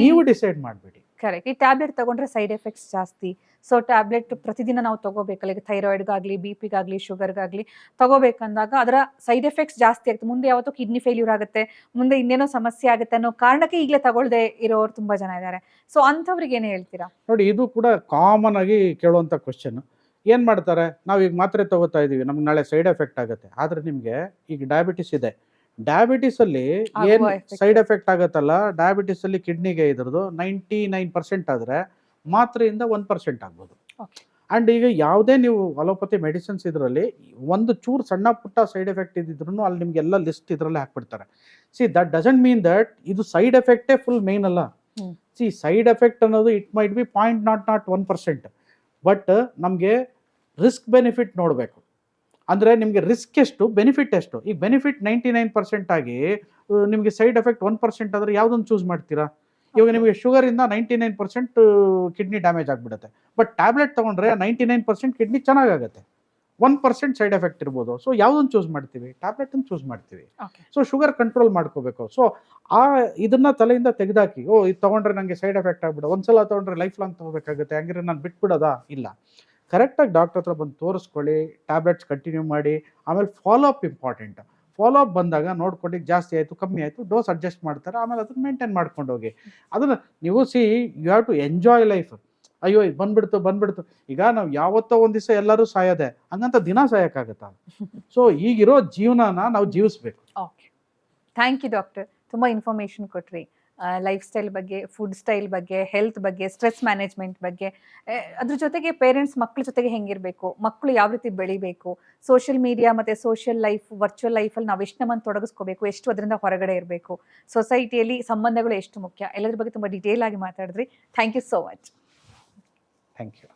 ನೀವು ಡಿಸೈಡ್ ಮಾಡಬೇಡಿ.
ಕರೆಕ್ಟ್. ಈ ಟ್ಯಾಬ್ಲೆಟ್ ತಗೊಂಡ್ರೆ ಸೈಡ್ ಎಫೆಕ್ಟ್ಸ್ ಜಾಸ್ತಿ. ಸೊ ಟ್ಯಾಬ್ಲೆಟ್ ಪ್ರತಿದಿನ ನಾವು ತಗೋಬೇಕಲ್ಲ, ಈಗ ಥೈರಾಯ್ಡ್ಗಾಗ್ಲಿ, BP-ಗಾಗ್ಲಿ, ಶುಗರ್ಗಾಗ್ಲಿ ತಗೋಬೇಕಂದಾಗ ಅದರ ಸೈಡ್ ಎಫೆಕ್ಟ್ಸ್ ಜಾಸ್ತಿ ಆಗುತ್ತೆ. ಮುಂದೆ ಯಾವತ್ತೂ ಕಿಡ್ನಿ ಫೇಲ್ಯೂರ್ ಆಗುತ್ತೆ, ಮುಂದೆ ಇನ್ನೇನೋ ಸಮಸ್ಯೆ ಆಗುತ್ತೆ ಅನ್ನೋ ಕಾರಣಕ್ಕೆ ಈಗಲೇ ತಗೊಳ್ದೆ ಇರೋರು ತುಂಬಾ ಜನ ಇದ್ದಾರೆ. ಸೊ ಅಂಥವ್ರಿಗೆ ಏನು ಹೇಳ್ತೀರಾ?
ನೋಡಿ, ಇದು ಕೂಡ ಕಾಮನ್ ಆಗಿ ಕೇಳುವಂತ ಕ್ವಶನ್. ಏನ್ ಮಾಡ್ತಾರೆ, ನಾವು ಈಗ ಮಾತ್ರೆ ತಗೋತಾ ಇದೀವಿ, ನಮ್ಗೆ ನಾಳೆ ಸೈಡ್ ಎಫೆಕ್ಟ್ ಆಗುತ್ತೆ. ಆದ್ರೆ ನಿಮ್ಗೆ ಈಗ ಡಯಾಬಿಟಿಸ್ ಇದೆ, ಡಯಾಬಿಟಿಸ್ ಅಲ್ಲಿ ಏನ್ ಸೈಡ್ ಎಫೆಕ್ಟ್ ಆಗತ್ತಲ್ಲ, ಡಯಾಬಿಟಿಸ್ ಅಲ್ಲಿ ಕಿಡ್ನಿಗೆ ಇದ್ರದ್ದು 99% ಆದ್ರೆ ಮಾತ್ರೆಯಿಂದ 1% ಆಗ್ಬೋದು. ಅಂಡ್ ಈಗ ಯಾವುದೇ ನೀವು ಅಲೋಪತಿ ಮೆಡಿಸಿನ್ಸ್ ಇದರಲ್ಲಿ ಒಂದು ಚೂರು ಸಣ್ಣ ಪುಟ್ಟ ಸೈಡ್ ಎಫೆಕ್ಟ್ ಇದ್ದಿದ್ರು ಅಲ್ಲಿ ನಿಮ್ಗೆಲ್ಲ ಲಿಸ್ಟ್ ಇದರಲ್ಲೇ ಹಾಕ್ಬಿಡ್ತಾರೆ. ದಟ್ ಡಸಂಟ್ ಮೀನ್ ದಟ್ ಇದು ಸೈಡ್ ಎಫೆಕ್ಟೇ ಫುಲ್ ಮೇನ್ ಅಲ್ಲ. ಸೈಡ್ ಎಫೆಕ್ಟ್ ಅನ್ನೋದು ಇಟ್ ಮೈಟ್ ಬಿ 0.01%, ಬಟ್ ನಮಗೆ ರಿಸ್ಕ್ ಬೆನಿಫಿಟ್ ನೋಡಬೇಕು. ಅಂದರೆ ನಿಮಗೆ ರಿಸ್ಕ್ ಎಷ್ಟು, ಬೆನಿಫಿಟ್ ಎಷ್ಟು. ಈಗ ಬೆನಿಫಿಟ್ 99% ಆಗಿ ನಿಮಗೆ ಸೈಡ್ ಎಫೆಕ್ಟ್ 1% ಆದರೆ ಯಾವುದನ್ನು ಚೂಸ್ ಮಾಡ್ತೀರಾ? ಇವಾಗ ನಿಮಗೆ ಶುಗರಿಂದ 99% ಕಿಡ್ನಿ ಡ್ಯಾಮೇಜ್ ಆಗಿಬಿಡುತ್ತೆ, ಬಟ್ ಟ್ಯಾಬ್ಲೆಟ್ ತೊಗೊಂಡ್ರೆ 99% ಕಿಡ್ನಿ ಚೆನ್ನಾಗಾಗುತ್ತೆ, 1% ಸೈಡ್ ಎಫೆಕ್ಟ್ ಇರ್ಬೋದು. ಸೊ ಯಾವುದನ್ನು ಚೂಸ್ ಮಾಡ್ತೀವಿ? ಟ್ಯಾಬ್ಲೆಟನ್ನು ಚೂಸ್ ಮಾಡ್ತೀವಿ. ಸೊ ಶುಗರ್ ಕಂಟ್ರೋಲ್ ಮಾಡ್ಕೋಬೇಕು. ಸೊ ಇದನ್ನ ತಲೆಯಿಂದ ತೆಗೆದಾಕಿ, ಇದು ತೊಗೊಂಡ್ರೆ ನನಗೆ ಸೈಡ್ ಎಫೆಕ್ಟ್ ಆಗ್ಬಿಡೋ, ಒಂದ್ಸಲ ತೊಗೊಂಡ್ರೆ ಲೈಫ್ ಲಾಂಗ್ ತೊಗೋಬೇಕಾಗುತ್ತೆ, ಹಂಗಿದ್ರೆ ನಾನು ಬಿಟ್ಬಿಡೋದಾ? ಇಲ್ಲ, ಕರೆಕ್ಟಾಗಿ ಡಾಕ್ಟರ್ ಹತ್ರ ಬಂದು ತೋರಿಸ್ಕೊಳ್ಳಿ, ಟ್ಯಾಬ್ಲೆಟ್ಸ್ ಕಂಟಿನ್ಯೂ ಮಾಡಿ. ಆಮೇಲೆ follow up important. Follow up ಬಂದಾಗ ನೋಡ್ಕೊಂಡು ಜಾಸ್ತಿ ಆಯಿತು ಕಮ್ಮಿ ಆಯಿತು ಡೋಸ್ ಅಡ್ಜಸ್ಟ್ ಮಾಡ್ತಾರೆ, ಆಮೇಲೆ ಅದನ್ನ ಮೇಂಟೈನ್ ಮಾಡ್ಕೊಂಡು ಹೋಗಿ. ಅದನ್ನು ನೀವು you have to enjoy life. ಅಯ್ಯೋ ಇದು ಬಂದ್ಬಿಡ್ತು. ಈಗ ನಾವು ಯಾವತ್ತೋ ಒಂದು ದಿವಸ ಎಲ್ಲರೂ ಸಾಯೋದೆ, ಹಂಗಂತ ದಿನ ಸಾಯೋಕ್ಕಾಗತ್ತಾ? ಸೊ ಈಗಿರೋ ಜೀವನನ ನಾವು ಜೀವಿಸ್ಬೇಕು.
Okay, thank you doctor. ತುಂಬ ಇನ್ಫಾರ್ಮೇಷನ್ ಕೊಟ್ರಿ. ಲೈಫ್ ಸ್ಟೈಲ್ ಬಗ್ಗೆ, ಫುಡ್ ಸ್ಟೈಲ್ ಬಗ್ಗೆ, ಹೆಲ್ತ್ ಬಗ್ಗೆ, ಸ್ಟ್ರೆಸ್ ಮ್ಯಾನೇಜ್ಮೆಂಟ್ ಬಗ್ಗೆ, ಅದ್ರ ಜೊತೆಗೆ ಪೇರೆಂಟ್ಸ್ ಮಕ್ಕಳ ಜೊತೆಗೆ ಹೆಂಗಿರಬೇಕು, ಮಕ್ಕಳು ಯಾವ ರೀತಿ ಬೆಳಿಬೇಕು, ಸೋಷಿಯಲ್ ಮೀಡಿಯಾ ಮತ್ತು ಸೋಷಿಯಲ್ ಲೈಫ್, ವರ್ಚುವಲ್ ಲೈಫಲ್ಲಿ ನಾವು ಎಷ್ಟು ನಮ್ಮನ್ನು ತೊಡಗಿಸ್ಕೋಬೇಕು, ಎಷ್ಟು ಅದರಿಂದ ಹೊರಗಡೆ ಇರಬೇಕು, ಸೊಸೈಟಿಯಲ್ಲಿ ಸಂಬಂಧಗಳು ಎಷ್ಟು ಮುಖ್ಯ, ಎಲ್ಲದ್ರ ಬಗ್ಗೆ ತುಂಬ ಡೀಟೇಲ್ ಆಗಿ ಮಾತಾಡಿದ್ರಿ. Thank you so much.
Thank you.